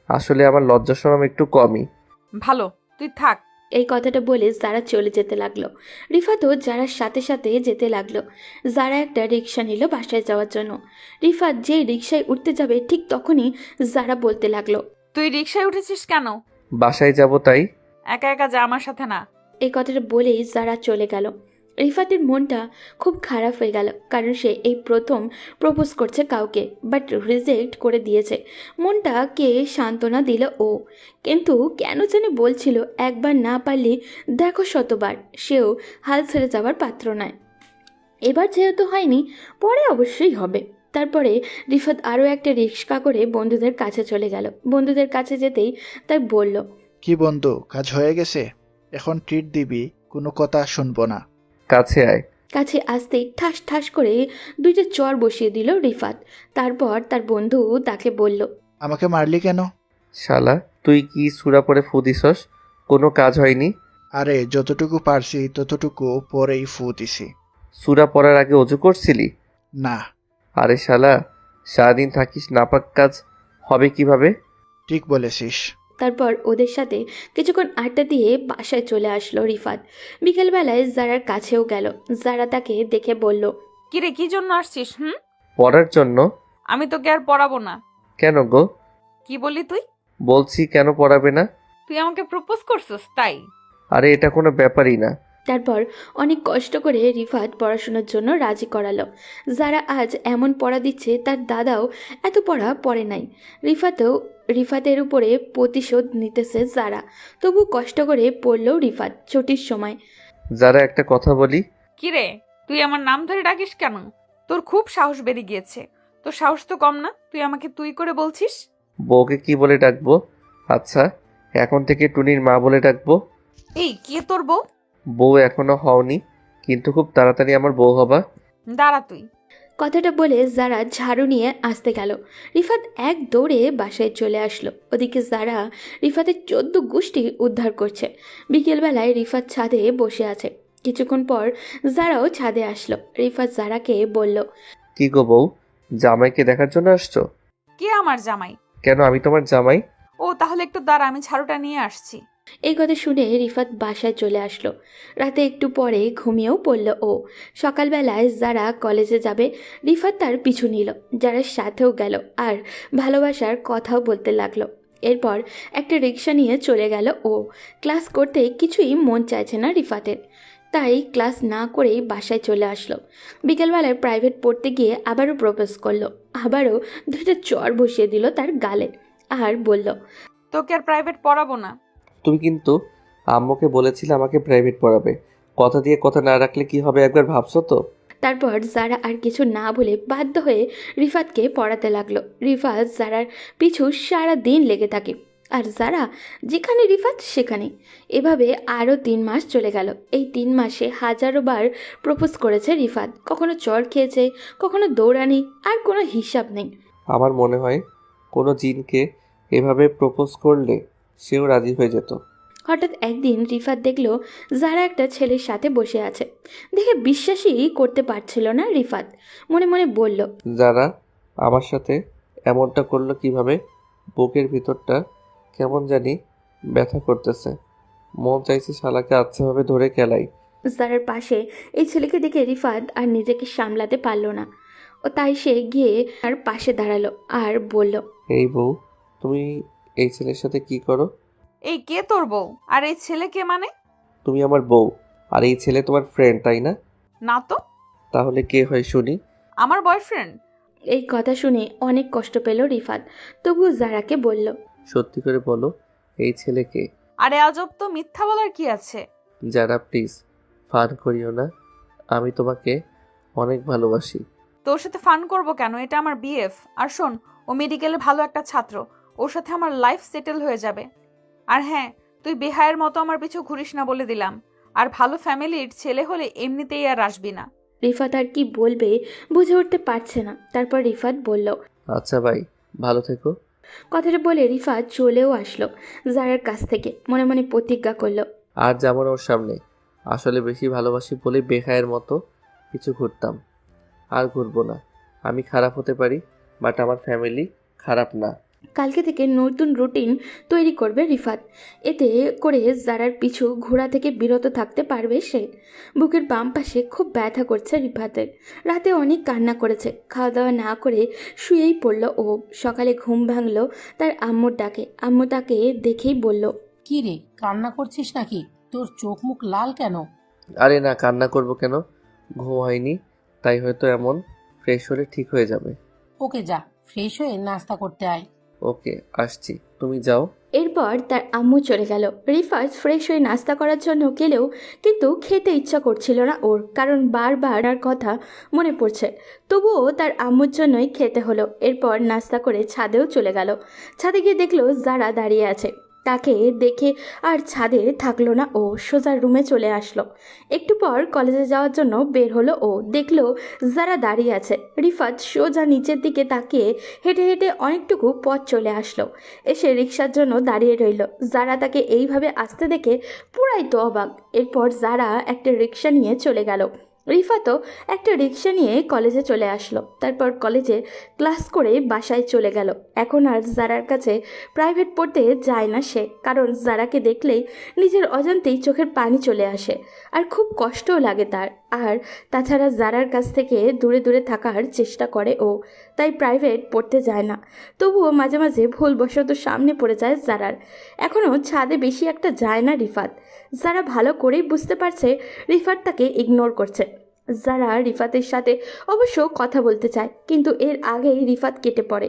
আসলে আমার লজ্জা শরম একটু কমই। ভালো, তুই থাক। এই কথাটা বলে যারা চলে যেতে লাগলো। রিফাতও যারার সাথে সাথে যেতে লাগলো। যারা একটা রিক্সা নিল বাসায় যাওয়ার জন্য। রিফাত যে রিক্সায় উঠতে যাবে ঠিক তখনই যারা বলতে লাগলো, তুই রিক্সায় উঠেছিস কেন? বাসায় যাব তাই। একা একা যা, আমার সাথে না। এই কথাটা বলেই যারা চলে গেল। রিফাতের মনটা খুব খারাপ হয়ে গেল, কারণ সে এই প্রথম প্রপোজ করছে কাউকে, বাট রিজেক্ট করে দিয়েছে। মনটা কে সান্ত্বনা দিল ও, কিন্তু কেন জানি বলছিল একবার না পারলে দেখো শতবার, সেও হাল ছেড়ে যাওয়ার পাত্র নয়। এবার যেহেতু হয়নি, পরে অবশ্যই হবে। তারপরে রিফাত আরও একটা রিক্সা করে বন্ধুদের কাছে চলে গেল। বন্ধুদের কাছে যেতেই তাই বলল, কি বন্ধু, কাজ হয়ে গেছে? এখন ট্রিট দিবি, কোনো কথা শুনবো না। কাছে আয়। কাছে আসতেই ঠাস ঠাস করে 2টা চর বসিয়ে দিল রিফাত। তারপর তার বন্ধু তাকে বলল, আমাকে মারলি কেন? শালা, তুই কি সূরা পড়ে ফু দিছস? কোনো কাজ হয়নি। আরে যতটুকু পারছি ততটুকু পরেই ফু দিছি। সূরা পড়ার আগে অজু করছিলি? না। আরে শালা, সারাদিন থাকিস, নাপাক কাজ হবে কিভাবে? ঠিক বলেছিস। তারপর ওদের সাথে কিছুক্ষণ আড্ডা দিয়ে বাসায় চলে আসলো রিফাত। বিকেলবেলায় জারার কাছেও গেল। জারা তাকে দেখে বলল, কিরে, কি জন্য আসছিস? পড়ার জন্য। আমি তোকে আর পড়াবো না। কেন গো? কি বললি তুই? বলছি কেন পড়াবে না? তুই আমাকে প্রপোজ করছিস তাই? আরে এটা কোনো ব্যাপারই না। তারপর অনেক কষ্ট করে রিফাত পড়াশোনার জন্য রাজি করালো। যারা আজ এমন পড়া দিচ্ছে তার দাদাও এত পড়া পড়ে নাই। রিফাতের উপরে প্রতিশোধ নিতেছে যারা, তবু কষ্ট করে পড়লো রিফাত ছুটির সময়। যারা একটা কথা বলি। কিরে, তুই আমার নাম ধরে ডাকিস কেন? তোর খুব সাহস বেড়ে গিয়েছে। তোর সাহস তো কম না, তুই আমাকে তুই করে বলছিস। বউকে কি বলে ডাকবো? আচ্ছা, এখন থেকে টুনির মা বলে ডাকবো। এই কে তোর বউ? বউ এখনো হওনি, কিন্তু খুব তাড়াতাড়ি আমার বউ হবা। দাঁড়া তুই। কথাটা বলে যারা ঝাড়ু নিয়ে আসতে গেল। রিফাত এক দৌড়ে বাসায় চলে আসলো। ওদিকে যারা রিফাতের 14 গোষ্ঠী উদ্ধার করছে। বিকেলবেলায় রিফাত ছাদে বসে আছে। কিছুক্ষণ পর যারাও ছাদে আসলো। রিফাত যারাকে বলল, কি গো বউ, জামাইকে দেখার জন্য আসছো? কে আমার জামাই? কেন, আমি তোমার জামাই। ও তাহলে একটু দাঁড়া, আমি ঝাড়ুটা নিয়ে আসছি। এই কথা শুনে রিফাত বাসায় চলে আসলো। রাতে একটু পরে ঘুমিয়েও পড়ল ও। সকালবেলায় যারা কলেজে যাবে রিফাত তার পিছু নিল। যারা সাথেও গেল আর ভালোবাসার কথাও বলতে লাগলো। এরপর একটা রিক্সা নিয়ে চলে গেল ও। ক্লাস করতে কিছুই মন চাইছে না রিফাতের, তাই ক্লাস না করেই বাসায় চলে আসলো। বিকেলবেলায় প্রাইভেট পড়তে গিয়ে আবারও প্রপোজ করলো। আবারও 2টা চড় বসিয়ে দিল তার গালে আর বলল, তোকে আর প্রাইভেট পড়াবো না। তুমি কিন্তু আম্মুকে বলেছিলে আমাকে প্রাইভেট পড়াবে। কথা দিয়ে কথা না রাখলে কি হবে একবার ভাবছো তো? তারপর যারা আর কিছু না বলে বাধ্য হয়ে রিফাতকে পড়াতে লাগলো। রিফাত যারার পিছু সারা দিন লেগে থাকে আর যারা যেখানে রিফাত সেখানে। এভাবে আরও 3 মাস চলে গেল। এই 3 মাসে হাজারো বার প্রপোজ করেছে রিফাত। কখনো চড় খেয়েছে, কখনো দৌড়ানি, আর কোনো হিসাব নেই। আমার মনে হয় কোনো জিনকে এভাবে প্রপোজ করলে সেও রাজি হয়ে যেত। হঠাৎ একদিন রিফাত দেখলো যারা একটা ছেলের সাথে বসে আছে। দেখে বিশ্বাসই করতে পারছিল না রিফাত। মনে মনে বলল, যারা আমার সাথে এমনটা করলো কিভাবে? বুকের ভিতরটা কেমন জানি ব্যথা করতেছে। মন চাইছে শালাকে আচ্ছাভাবে ধরে খেলাই। জারার পাশে এই ছেলেকে দেখে রিফাত আর নিজেকে সামলাতে পারল না। ও তাই সে গিয়ে আর পাশে দাঁড়ালো আর বলল, এই বউ, তুমি এই ছেলের সাথে কি করো? এই কে তোর বউ? আর এই ছেলে কে মানে? তুমি আমার বউ আর এই ছেলে তোমার ফ্রেন্ড, তাই না? না তো। তাহলে কে হয় শুনি? আমার বয়ফ্রেন্ড। এই কথা শুনে অনেক কষ্ট পেল রিফাত, তবু জারাকে বলল, সত্যি করে বলো, এই ছেলেকে? আরে আজব তো, মিথ্যা বলার কি আছে? যারা প্লিজ ফান করিও না, আমি তোমাকে অনেক ভালোবাসি। তোর সাথে ফান করব কেন? এটা আমার বিএফ। আর শোন, ও মেডিকেলে ভালো একটা ছাত্র। ওর সাথে আমার লাইফ সেটেল হয়ে যাবে। আর হ্যাঁ, তুই বেহায়ের মতো আমার পিছু ঘুরিস না বলে দিলাম। আর ভালো ফ্যামিলির ছেলে হলে এমনিতেই আর আসবি না। রিফাত আর কি বলবে বুঝে উঠতে পারছে না। তারপর রিফাত বলল, আচ্ছা ভাই, ভালো থেকো। কথাটা বলে রিফাত চলেও আসলো জারার কাছ থেকে। মনে মনে প্রতিজ্ঞা করলো, আর যেমন ওর সামনে আসলে বেশি ভালোবাসি বলে বেখায়ের মতো কিছু ঘুরতাম, আর ঘুরবো না। আমি খারাপ হতে পারি, বাট আমার ফ্যামিলি খারাপ না। কালকে থেকে নতুন রুটিন তৈরি করবে রিফাত। এতে করে জারার পিছু ঘোরা থেকে বিরত থাকতে পারবে সে। বুকের বাম পাশে খুব ব্যথা করছে রিফাতের। রাতে অনেক কান্না করেছে। খাওয়া দাওয়া না করে শুয়েই পড়ল ও। সকালে ঘুম ভাঙলো তার আম্মুর ডাকে। আম্মু তাকে দেখেই বলল, কি রে, কান্না করছিস নাকি? তোর চোখ মুখ লাল কেন? আরে না, কান্না করব কেন? ঘুম হয়নি, তাই হয়তো এমন। ফ্রেশ হলে ঠিক হয়ে যাবে। ওকে যা, ফ্রেশ হয়ে নাস্তা করতে আয়। ওকে, আসছি, তুমি যাও। এরপর তার আম্মু চলে গেল। রিফাত ফ্রেশ হয়ে নাস্তা করার জন্য গেলেও কিন্তু খেতে ইচ্ছা করছিল না ওর, কারণ বারবার আর কথা মনে পড়ছে। তবুও তার আম্মুর জন্যই খেতে হলো। এরপর নাস্তা করে ছাদেও চলে গেল। ছাদে গিয়ে দেখলো যারা দাঁড়িয়ে আছে। তাকে দেখে আর ছাদে থাকলো না ও, সোজা রুমে চলে আসলো। একটু পর কলেজে যাওয়ার জন্য বের হলো ও। দেখলো যারা দাঁড়িয়ে আছে। রিফাত সোজা নিচের দিকে তাকিয়ে হেঁটে হেঁটে অনেকটুকু পথ চলে আসলো। এসে রিক্সার জন্য দাঁড়িয়ে রইল। যারা তাকে এইভাবে আসতে দেখে পুরাই তো অবাক। এরপর যারা একটা রিক্সা নিয়ে চলে গেল। রিফাতও একটা রিক্সা নিয়ে কলেজে চলে আসলো। তারপর কলেজে ক্লাস করে বাসায় চলে গেল। এখন আর জারার কাছে প্রাইভেট পড়তে যায় না সে, কারণ জারাকে দেখলেই নিজের অজান্তেই চোখের পানি চলে আসে আর খুব কষ্টও লাগে তার। আর তাছাড়া জারার কাছ থেকে দূরে দূরে থাকার চেষ্টা করে ও, তাই প্রাইভেট পড়তে যায় না। তবুও মাঝে মাঝে ভুলবশত সামনে পড়ে যায় জারার। এখনও ছাদে বেশি একটা যায় না রিফাত। যারা ভালো করেই বুঝতে পারছে রিফাত তাকে ইগনোর করছে। যারা রিফাতের সাথে অবশ্য কথা বলতে চায়, কিন্তু এর আগেই রিফাত কেটে পড়ে।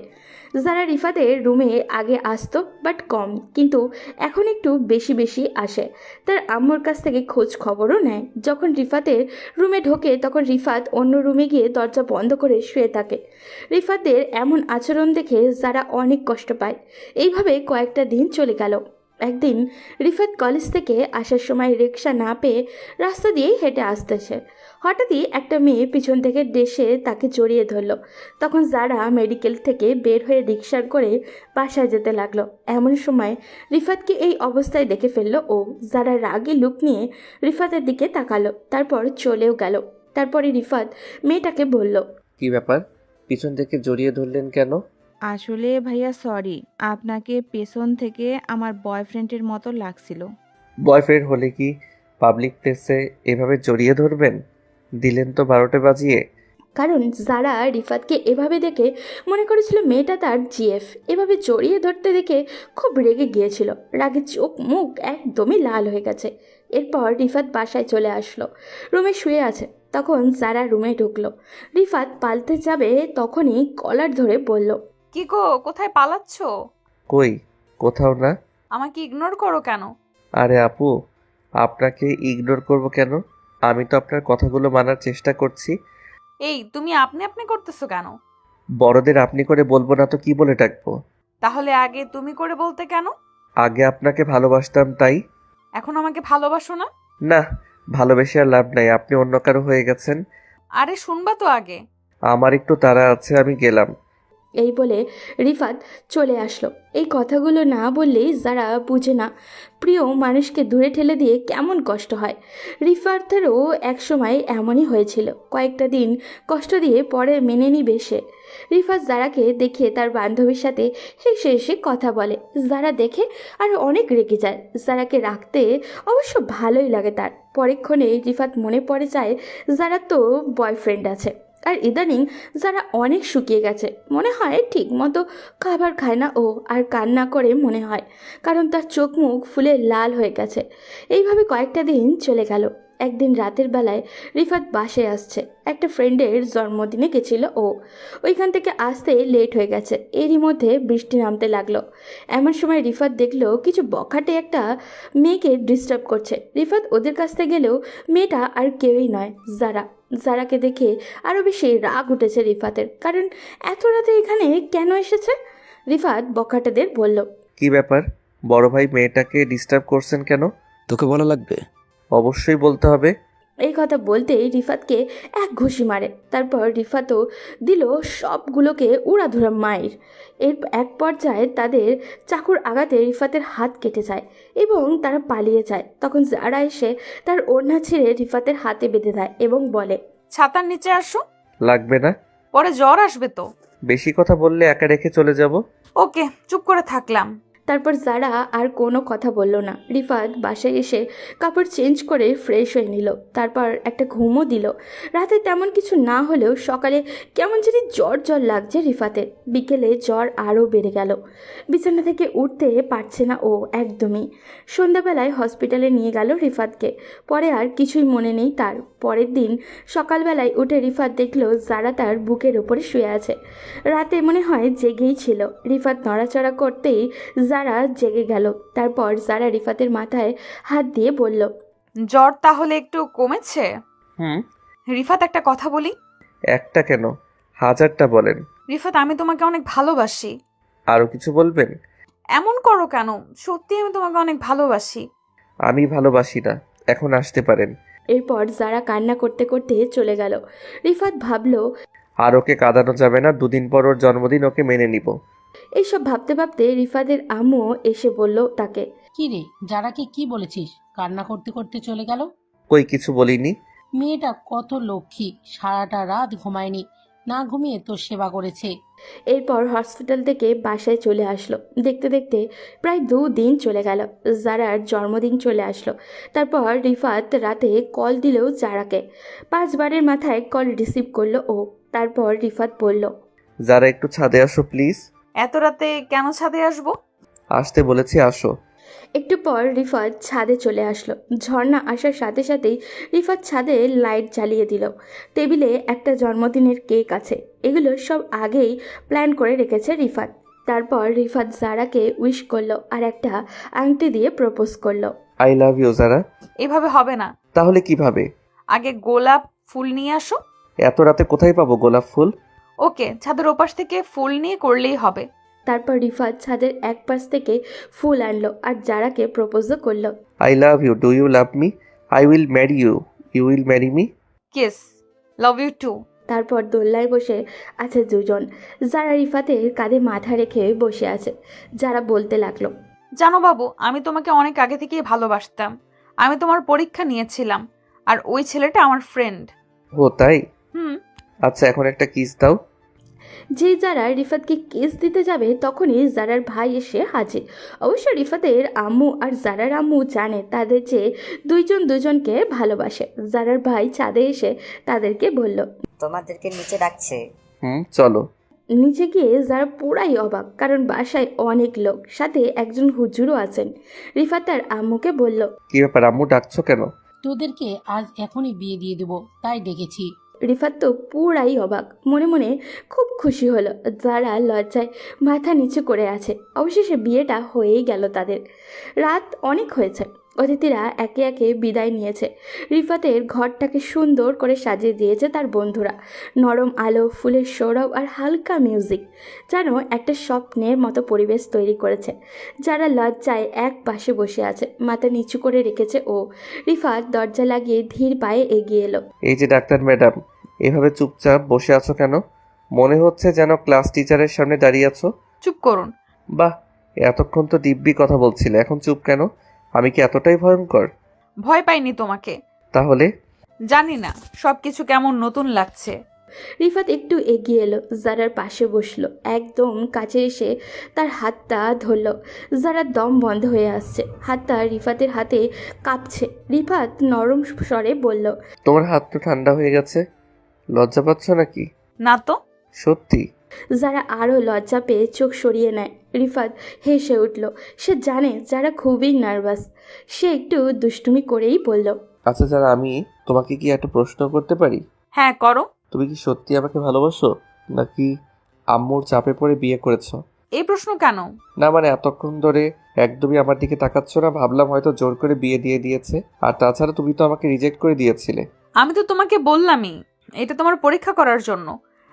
যারা রিফাতের রুমে আগে আসতো বাট কম, কিন্তু এখন একটু বেশি বেশি আসে। তার আম্মুর কাছ থেকে খোঁজ খবরও নেয়। যখন রিফাতের রুমে ঢোকে তখন রিফাত অন্য রুমে গিয়ে দরজা বন্ধ করে শুয়ে থাকে। রিফাতের এমন আচরণ দেখে যারা অনেক কষ্ট পায়। এইভাবে কয়েকটা দিন চলে গেল। একদিন রিফাত কলেজ থেকে আসার সময় রিক্সা না পেয়ে রাস্তা দিয়ে হেঁটে আসতেছে। হঠাৎই একটা মেয়ে পিছন থেকে ডেসে তাকে জড়িয়ে ধরল। তখন যারা মেডিকেল থেকে বের হয়ে রিক্সার করে বাসায় যেতে লাগলো। এমন সময় রিফাতকে এই অবস্থায় দেখে ফেললো ও। যারা রাগে লুক নিয়ে রিফাতের দিকে তাকালো, তারপর চলেও গেল। তারপরে রিফাত মেয়েটাকে বলল, কি ব্যাপার, পিছন থেকে জড়িয়ে ধরলেন কেন? আসলে ভাইয়া সরি, আপনাকে পেছন থেকে আমার বয়ফ্রেন্ডের মতো লাগছিল। বয়ফ্রেন্ড হলে কি পাবলিক প্লেসে এভাবে জড়িয়ে ধরবেন? দিলেন তো 12টে বাজিয়ে। কারণ যারা রিফাতকে এভাবে দেখে মনে করেছিল মেয়েটা তার জিএফ। এভাবে জড়িয়ে ধরতে দেখে খুব রেগে গিয়েছিল। রাগে চোখ মুখ একদমই লাল হয়ে গেছে। এরপর রিফাত বাসায় চলে আসলো। রুমে শুয়ে আছে। তখন যারা রুমে ঢুকলো। রিফাত পালতে যাবে তখনই কলার ধরে বলল, কি গো, কোথায় পালাচ্ছ? কই, কোথাও না। আমাকে ইগনোর করো কেন? আরে আপু, আপনাকে ইগনোর করব কেন? আমি তো আপনার কথাগুলো মানার চেষ্টা করছি। এই তুমি আপনি আপনি করতেছো কেন? বড়দের আপনি করে বলবো না তো কি বলে ডাকবো? তাহলে আগে তুমি করে বলতে কেন? আগে আপনাকে ভালোবাসতাম তাই। এখন আমাকে ভালোবাসো না? না, ভালোবেসে আর লাভ নাই, আপনি অন্য কারো হয়ে গেছেন। আরে শুনবা তো আগে। আমার একটু তাড়া আছে, আমি গেলাম। এই বলে রিফাত চলে আসলো। এই কথাগুলো না বললেই যারা বুঝে না প্রিয় মানুষকে দূরে ঠেলে দিয়ে কেমন কষ্ট হয়। রিফাতেরও একসময় এমনই হয়েছিল। কয়েকটা দিন কষ্ট দিয়ে পরে মেনে নিবে সে। রিফাত যারাকে দেখে তার বান্ধবীর সাথে হেসে হেসে কথা বলে। যারা দেখে আর অনেক রেগে যায়। যারাকে রাখতে অবশ্য ভালোই লাগে তার। পরক্ষণে রিফাত মনে পড়ে যায় যারা তো বয়ফ্রেন্ড আছে। আর ইদানিং যারা অনেক শুকিয়ে গেছে। মনে হয় ঠিক মতো খাবার খায় না ও, আর কান্না করে মনে হয়, কারণ তার চোখ মুখ ফুলে লাল হয়ে গেছে। এইভাবে কয়েকটা দিন চলে গেল। একদিন রাতের বেলায় রিফাত বাসায় আসছে। একটা ফ্রেন্ডের জন্মদিনে গেছিল ও। ওইখান থেকে আসতে লেট হয়ে গেছে। এরই মধ্যে বৃষ্টি নামতে লাগলো। এমন সময় রিফাত দেখলো কিছু বখাটে একটা মেয়েকে ডিস্টার্ব করছে। রিফাত ওদের কাছ থেকে গেলেও মেয়েটা আর কেউই নয়, যারাকে দেখে আরও বেশি রাগ উঠেছে রিফাতের। কারণ এত রাতে এখানে কেন এসেছে? রিফাত বখাটেদের বলল, কি ব্যাপার, বড় ভাই মেয়েটাকে ডিস্টার্ব করছেন কেন? তোকে বলা লাগবে? অবশ্যই বলতে হবে। এই কথা বলতেই রিফাতকে এক ঘুষি মারে। তারপর রিফাতও দিল সবগুলোকে উড়াধুরা মাইর। এর এক পর্যায়ে তাদের চাকুর আঘাতে রিফাতের হাত কেটে যায় এবং তারা পালিয়ে যায়। তখন যারা এসে তার ওড়না ছিঁড়ে রিফাতের হাতে বেঁধে দেয় এবং বলে, ছাতার নিচে আসো, লাগবে না। পরে জ্বর আসবে তো। বেশি কথা বললে একা রেখে চলে যাব। ওকে, চুপ করে থাকলাম। তারপর যারা আর কোনো কথা বলল না। রিফাত বাসায় এসে কাপড় চেঞ্জ করে ফ্রেশ হয়ে নিল। তারপর একটা ঘুমও দিল। রাতে তেমন কিছু না হলেও সকালে কেমন জানি জ্বর জ্বর লাগছে রিফাতের। বিকেলে জ্বর আরও বেড়ে গেল। বিছানা থেকে উঠতে পারছে না ও একদমই। সন্ধ্যাবেলায় হসপিটালে নিয়ে গেল রিফাতকে। পরে আর কিছুই মনে নেই তার। পরের দিন সকালবেলায় উঠে রিফাত দেখলো যারা তার বুকের ওপরে শুয়ে আছে। রাতে মনে হয় জেগেই ছিল। রিফাত নড়াচড়া করতেই যারা জেগে গেল। তারপর যারা রিফাতের মাথায় হাত দিয়ে বলল, জ্বর তাহলে একটু কমেছে? হুম। রিফাত, একটা কথা বলি। একটা কেন, হাজারটা বলেন। রিফাত, আমি তোমাকে অনেক ভালোবাসি। আরো কিছু বলবেন? এমন করো কেন? সত্যি আমি তোমাকে অনেক ভালোবাসি। আমি ভালোবাসি না, এখন আসতে পারেন। এরপর যারা কান্না করতে করতে চলে গেল। রিফাত ভাবল, আর ওকে কাঁদানো যাবে না, 2 দিন পর ওর জন্মদিন, ওকে মেনে নিব। এইসব ভাবতে ভাবতে রিফাতের আম্মু এসে বলল তাকে, কি রে, যারাকে কি বলেছিস কান্না করতে করতে চলে গেল? কই কিছু বলিনি। মেয়েটা কত লক্ষ্মী, সারাটা রাত ঘুমায়নি। না ঘুমিয়ে তোর সেবা করেছে। এরপর হসপিটাল থেকে বাসায় চলে আসলো। দেখতে দেখতে প্রায় 2 দিন চলে গেল। জারার জন্মদিন চলে আসলো। তারপর রিফাত রাতে কল দিলেও জারাকে 5বারের মাথায় কল রিসিভ করলো ও। তারপর রিফাত বলল, যারা একটু ছাদে আসো প্লিজ। এত রাতে কেন ছাদে আসবো? আসতে বলেছি, আসো। একটু পর রিফাত ছাদে চলে আসলো। ঝর্ণা আসার সাথে সাথেই রিফাত ছাদে লাইট জ্বালিয়ে দিল। টেবিলে একটা জন্মদিনের কেক আছে। এগুলো সব আগেই প্ল্যান করে রেখেছে রিফাত। তারপর রিফাত জারাকে উইশ করলো আর একটা আংটি দিয়ে প্রপোজ করলো। আই লাভ ইউ যারা। এভাবে হবে না। তাহলে কিভাবে? আগে গোলাপ ফুল নিয়ে আসো। এত রাতে কোথায় পাবো গোলাপ ফুল? ওকে, ছাদের ওপাশ থেকে ফুল নিয়ে করলেই হবে। তারপর রিফাত ছাদের এক পাশ থেকে ফুল আনলো আর জারাকে প্রপোজও করলো। I love you, do you love me? I will marry you, you will marry me. Kiss, love you too. তারপর দোল্লায় বসে আছে দুজন। যারা রিফাতের কাঁধে মাথা রেখে বসে আছে। যারা বলতে লাগলো, জানো বাবু, আমি তোমাকে অনেক আগে থেকেই ভালোবাসতাম। আমি তোমার পরীক্ষা নিয়েছিলাম, আর ওই ছেলেটা আমার ফ্রেন্ড। ও তাই? হুম। আচ্ছা, এখন একটা কিস দাও। যে যারা রিফাতকে কিস দিতে যাবে তখনই জারার ভাই এসে হাজির। অবশ্য রিফাতের আম্মু আর জারার আম্মু জানে তাদের যে দুইজন দুজনকে ভালোবাসে। জারার ভাই ছাদে এসে তাদেরকে বলল, তোমাদেরকে নিচে ডাকছে। চলো। নিচে গিয়ে যারা পুরাই অবাক, কারণ বাসায় অনেক লোক, সাথে একজন হুজুরও আছেন। রিফাত তার আম্মুকে বলল, কি ব্যাপার আম্মু, ডাকছো কেন? তোদেরকে আজ এখনই বিয়ে দিয়ে দেবো, তাই ডেকেছি। রিফাত তো পুরাই অবাক, মনে মনে খুব খুশি হলো। যারা লজ্জায় মাথা নিচু করে আছে। অবশেষে বিয়েটা হয়েই গেল তাদের। রাত অনেক হয়েছে। অতিথিরা একে একে বিদায় নিয়েছে। রিফাতের ঘরটাকে সুন্দর করে সাজিয়ে দিয়েছে তার বন্ধুরা। নরম আলো, ফুলের সৌরভ আর হালকা মিউজিক যেন একটা স্বপ্নের মতো পরিবেশ তৈরি করেছে। যারা লজ্জায় এক পাশে বসে আছে, মাথা নিচু করে রেখেছে ও। রিফাত দরজা লাগিয়ে ধীর পায়ে এগিয়ে এলো। এই যে ডাক্তার ম্যাডাম, এভাবে চুপচাপ বসে আছো কেন? মনে হচ্ছে যেন ক্লাস টিচারের সামনে দাঁড়িয়ে আছো। চুপ করুন। বাহ, এতক্ষণ তো দিব্যি কথা বলছিলে, এখন চুপ কেন? আমি কি এতটাই ভয়ঙ্কর? ভয় পাইনি তোমাকে। তাহলে? জানি না, সবকিছু কেমন নতুন লাগছে। রিফাত একটু এগিয়ে এলো, জারার পাশে বসলো। একদম কাছে এসে তার হাতটা ধরলো। জারার দম বন্ধ হয়ে আসছে, হাতটা রিফাতের হাতে কাঁপছে। রিফাত নরম স্বরে বলল, তোমার হাত তো ঠান্ডা হয়ে গেছে, লজ্জা পাচ্ছ নাকি? না তো। সত্যি? যারা আরও লজ্জা পেয়ে চোখ সরিয়ে নেয়। রিফাত হেসে উঠল। সে জানে যারা খুবই নার্ভাস। সে একটু দুষ্টুমি করেই বলল, আচ্ছা যারা, আমি তোমাকে কি একটা প্রশ্ন করতে পারি? হ্যাঁ, করো। তুমি কি সত্যি আমাকে ভালোবাসো, নাকি আম্মুর চাপে পড়ে বিয়ে করেছো? এই প্রশ্ন কেন? না মানে এতক্ষণ ধরে একদমই আমার দিকে তাকাচ্ছ না, ভাবলাম হয়তো জোর করে বিয়ে দিয়ে দিয়েছে। আর তাছাড়া তুমি তো আমাকে রিজেক্ট করে দিয়েছিলে। আমি তো তোমাকে বললামই, এটা তোমার পরীক্ষা করার জন্য।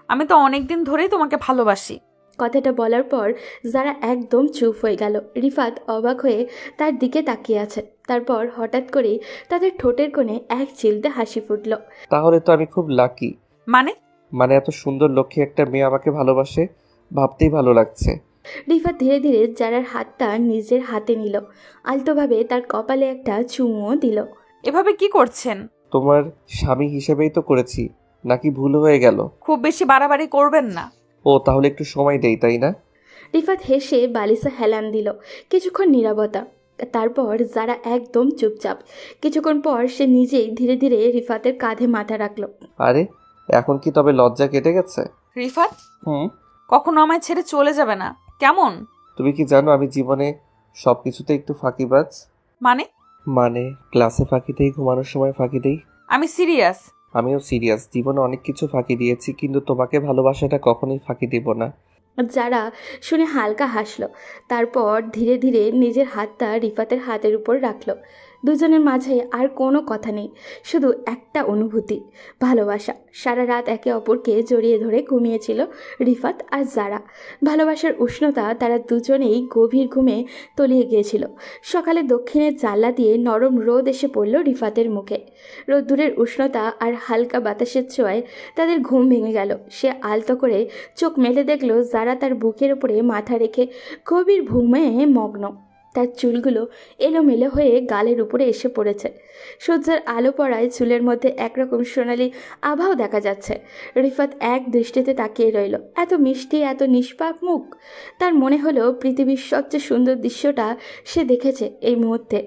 আমি তো অনেকদিন ধরেই তোমাকে ভালোবাসি। কথাটা বলার পর যারা একদম চুপ হয়ে গেল। রিফাত অবাক হয়ে তার দিকে তাকিয়ে আছে। তারপর হঠাৎ করেই তাদের ঠোঁটের কোণে এক চিলতে হাসি ফুটল। তাহলে তো আমি খুব লাকি। মানে এত সুন্দর লক্ষ্মী একটা মেয়ে আমাকে ভালোবাসে, ভাবতেই ভালো লাগছে। রিফাত ধীরে ধীরে যারার হাতটা নিজের হাতে নিল। আলতোভাবে তার কপালে একটা চুমুও দিল। এভাবে কি করছেন? তোমার স্বামী হিসেবেই তো করেছি, নাকি ভুল হয়ে গেল? খুব বেশি বাড়াবাড়ি করবেন না। ও তাহলে একটু সময় দেই, তাই না? রিফাত হেসে বালিশে হেলান দিল। কিছুক্ষণ নীরবতা। তারপর যারা একদম চুপচাপ। কিছুক্ষণ পর সে নিজেই ধীরে ধীরে রিফাতের কাঁধে মাথা রাখল। আরে এখন কি তবে লজ্জা কেটে গেছে? রিফাত, কখনো আমায় ছেড়ে চলে যাবে না, কেমন? তুমি কি জানো আমি জীবনে সবকিছুতে একটু ফাঁকিবাজ। মানে ক্লাসে ফাঁকি দেই, ঘুমানোর সময় ফাঁকি দেই। আমি সিরিয়াস। আমিও সিরিয়াস, জীবনে অনেক কিছু ফাঁকি দিয়েছি, কিন্তু তোমাকে ভালোবাসাটা কখনোই ফাঁকি দিব না। যারা শুনে হালকা হাসল। তারপর ধীরে ধীরে নিজের হাতটা রিফাতের হাতের উপর রাখল। দুজনের মাঝে আর কোনো কথা নেই, শুধু একটা অনুভূতি, ভালোবাসা। সারা রাত একে অপরকে জড়িয়ে ধরে ঘুমিয়েছিল রিফাত আর যারা। ভালোবাসার উষ্ণতা তারা দুজনেই গভীর ঘুমে তলিয়ে গিয়েছিল। সকালে দক্ষিণের জানলা দিয়ে নরম রোদ এসে পড়ল রিফাতের মুখে। রোদ্দুরের উষ্ণতা আর হালকা বাতাসের ছোঁয়ায় তাদের ঘুম ভেঙে গেল। সে আলতো করে চোখ মেলে দেখল যারা তার বুকের উপরে মাথা রেখে গভীর ঘুমে মগ্ন। তার চুলগুলো এলোমেলো হয়ে গালের উপরে এসে পড়েছে। সূর্যের আলো পড়ায় চুলের মধ্যে একরকম সোনালি আভাও দেখা যাচ্ছে। রিফাত এক দৃষ্টিতে তাকিয়ে রইল। এত মিষ্টি, এত নিষ্পাপ মুখ। তার মনে হলো পৃথিবীর সবচেয়ে সুন্দর দৃশ্যটা সে দেখেছে এই মুহূর্তে।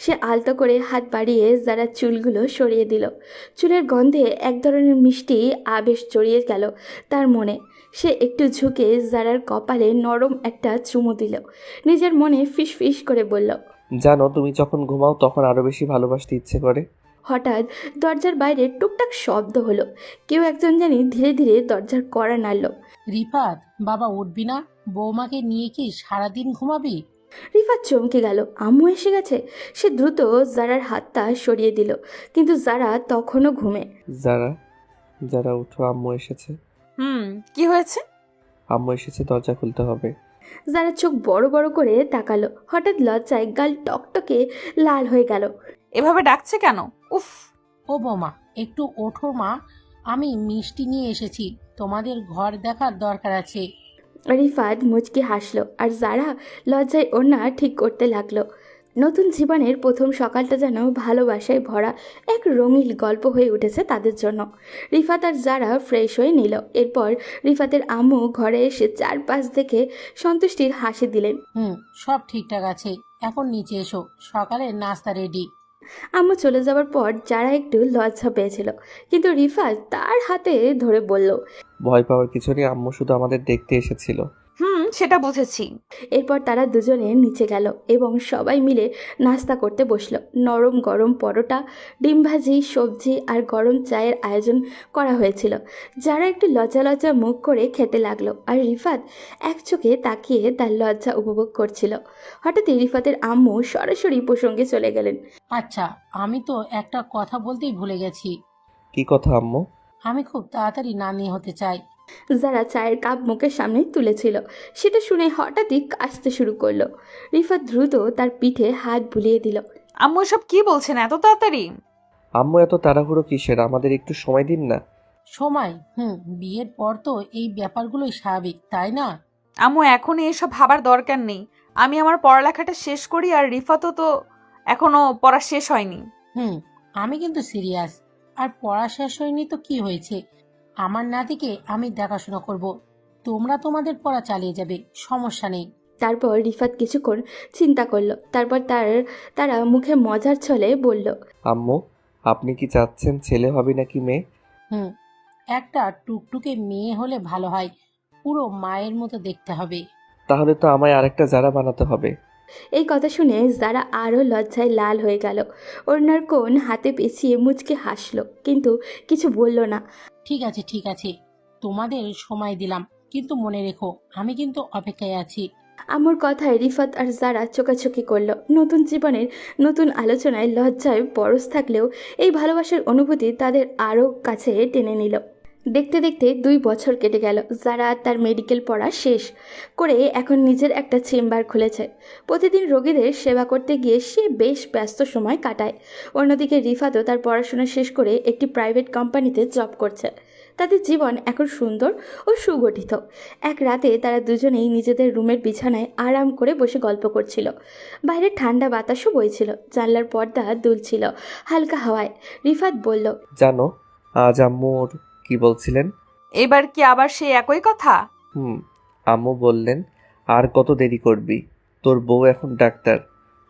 সে আলতো করে হাত বাড়িয়ে যারার চুলগুলো সরিয়ে দিল। চুলের গন্ধে এক ধরনের মিষ্টি আবেশ জড়িয়ে গেল তার মনে। সে একটু ঝুঁকে যারার কপালে নরম একটা চুমু দিল। নিজের মনে ফিস ফিস করে বলল, জানো, তুমি যখন ঘুমাও তখন আরো বেশি ভালোবাসতে ইচ্ছে করে। হঠাৎ দরজার বাইরে টুকটাক শব্দ হলো। কেউ একজন জানি ধীরে ধীরে দরজার কড়া নাড়ল। রিফাত, বাবা উঠবি না? বৌমাকে নিয়ে কি সারাদিন ঘুমাবি? রিফাত চমকে গেল। আম্মু এসে গেছে। সে দ্রুত জারার হাতটা সরিয়ে দিল, কিন্তু জারা তখনও ঘুমে। যারা যারা উঠো, আম্মু এসেছে। কি হয়েছে? আম্মু এসেছে, দরজা খুলতে হবে। যারা চোখ বড় বড় করে তাকালো। হঠাৎ লজ্জায় গাল টকটকে লাল হয়ে গেল। এভাবে ডাকছে কেন? উফ। ও বৌমা, একটু ওঠো মা, আমি মিষ্টি নিয়ে এসেছি, তোমাদের ঘর দেখার দরকার আছে। রিফাত মুচকি হাসলো, আর যারা লজ্জায় ওড়না ঠিক করতে লাগলো। নতুন জীবনের প্রথম সকালটা যেন ভালোবাসায় ভরা এক রঙিন গল্প হয়ে উঠেছে তাদের জন্য। রিফাত আর যারা ফ্রেশ হয়ে নিল। এরপর রিফাতের আম্মু ঘরে এসে চারপাশ দেখে সন্তুষ্টির হাসি দিলেন। সব ঠিকঠাক আছে, এখন নিচে এসো, সকালের নাস্তা রেডি। আম্মু চলে যাওয়ার পর যারা একটু লজ্জা পেয়েছিল, কিন্তু রিফাত তার হাতে ধরে বলল, ভয় পাওয়ার কিছু নেই, আম্মু শুধু আমাদের দেখতে এসেছিল। সেটা বুঝেছি। এরপর তারা দুজনে নিচে গেল এবং সবাই মিলে নাস্তা করতে বসলো। নরম গরম পরোটা, ডিম ভাজি, সবজি আর গরম চায়ের আয়োজন করা হয়েছিল। যারা একটু লজ্জা লজ্জা মুখ করে খেতে লাগলো, আর রিফাত এক চোখে তাকিয়ে তার লজ্জা উপভোগ করছিল। হঠাৎই রিফাতের আম্মু সরাসরি প্রসঙ্গে চলে গেলেন। আচ্ছা, আমি তো একটা কথা বলতেই ভুলে গেছি। কি কথা আম্মু? আমি খুব তাড়াতাড়ি নানি হতে চাই। যারা চায়ের কাপ মুখের সামনে তুলেছিল, সেটা শুনে হঠাৎই কাশতে শুরু করলো। রিফাত দ্রুত তার পিঠে হাত বুলিয়ে দিল। আম্মু এসব কি বলছেন এত তাড়াতাড়ি? আম্মু এত তাড়াহুড়ো কিসের? আমাদের একটু সময় দিন না। সময়? বিয়ের পর তো এই ব্যাপারগুলোই স্বাভাবিক, তাই না? আম্মু এখনই এসব ভাবার দরকার নেই। আমি আমার পড়ালেখাটা শেষ করি, আর রিফাতও তো এখনো পড়া শেষ হয়নি। আমি কিন্তু সিরিয়াস। আর পড়া শেষ হয়নি তো কি হয়েছে? আমার নাতিকে আমি দেখাশোনা করব, তোমরা তোমাদের পড়া চালিয়ে যাবে, সমস্যা নেই। তারপর রিফাত কিছুক্ষণ চিন্তা করলো। তারপর তারা মুখে মজার ছলে বলল, আম্মু, আপনি কি চাচ্ছেন ছেলে হবে নাকি মেয়ে? একটা টুকটুকে মেয়ে হলে ভালো হয়, পুরো মায়ের মতো দেখতে হবে। তাহলে তো আমায় আরেকটা যারা বানাতে হবে। এই কথা শুনে যারা আরও লজ্জায় লাল হয়ে গেল। ওড়নার কোণ হাতে পেঁচিয়ে মুচকে হাসলো, কিন্তু কিছু বলল না। ঠিক আছে ঠিক আছে, তোমাদের সময় দিলাম, কিন্তু মনে রেখো আমি কিন্তু অপেক্ষায় আছি। আমার কথায় রিফাত আর যারা চোকাচোকি করলো। নতুন জীবনের নতুন আলোচনায় লজ্জায় পরশ থাকলেও এই ভালোবাসার অনুভূতি তাদের আরও কাছে টেনে নিল। দেখতে দেখতে 2 বছর কেটে গেল। যারা তার মেডিকেল পড়া শেষ করে এখন নিজের একটা চেম্বার খুলেছে। প্রতিদিন রোগীদের সেবা করতে গিয়ে সে বেশ ব্যস্ত সময় কাটায়। অন্যদিকে রিফাতও তার পড়াশোনা শেষ করে একটি প্রাইভেট কোম্পানিতে জব করছে। তাদের জীবন এখন সুন্দর ও সুগঠিত। এক রাতে তারা দুজনেই নিজেদের রুমের বিছানায় আরাম করে বসে গল্প করছিল। বাইরে ঠান্ডা বাতাসও বইছিল, জানলার পর্দা দুলছিল হালকা হাওয়ায়। রিফাত বলল, জানো, আজ আম্মুর কি বলছিলেন? এবার কি আবার সেই একই কথা? আম্মু বললেন, আর কত দেরি করবি? তোর বউ এখন ডাক্তার,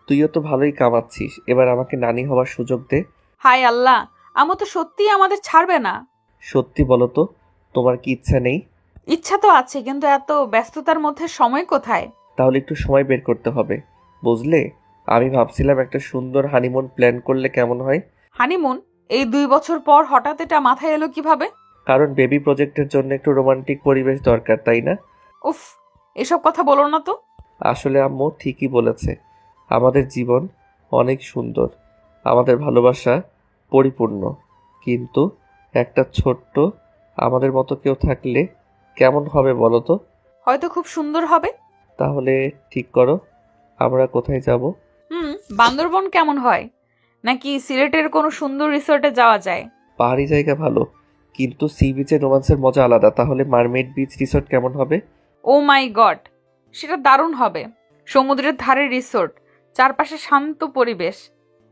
তুইও তো ভালোই কামাচ্ছিস, এবার আমাকে নানি হওয়ার সুযোগ দে। হায় আল্লাহ, আম্মু তো সত্যিই আমাদের ছাড়বে না। সত্যি বলো তো, তোমার কি ইচ্ছা নেই? ইচ্ছা তো আছে, কিন্তু এত ব্যস্ততার মধ্যে সময় কোথায়? তাহলে একটু সময় বের করতে হবে, বুঝলে? আমি ভাবছিলাম একটা সুন্দর হানিমুন প্ল্যান করলে কেমন হয়। হানিমুন? এই 2 বছর পর হঠাৎ এটা মাথায় এলো কিভাবে? কারণ বেবি প্রজেক্টের জন্য একটু রোমান্টিক পরিবেশ দরকার, তাই না? উফ, এসব কথা বলো না তো। আসলে আম্মু ঠিকই বলেছে, আমাদের জীবন অনেক সুন্দর, আমাদের ভালোবাসা পরিপূর্ণ, কিন্তু একটা ছোট্ট আমাদের মতো কেউ থাকলে কেমন হবে বলো তো? হয়তো খুব সুন্দর হবে। তাহলে ঠিক করো, আমরা কোথায় যাব? বান্দরবন কেমন হয়? নাকি সিলেটের কোনো সুন্দর রিসোর্টে যাওয়া যায়? পাহাড়ি জায়গা ভালো, কিন্তু সি বিচে রোমান্সের মজা আলাদা। তাহলে মারমেড বিচ রিসোর্ট কেমন হবে? ও মাই গড, সেটা দারুণ হবে। সমুদ্রের ধারে রিসোর্ট, চারপাশে শান্ত পরিবেশ,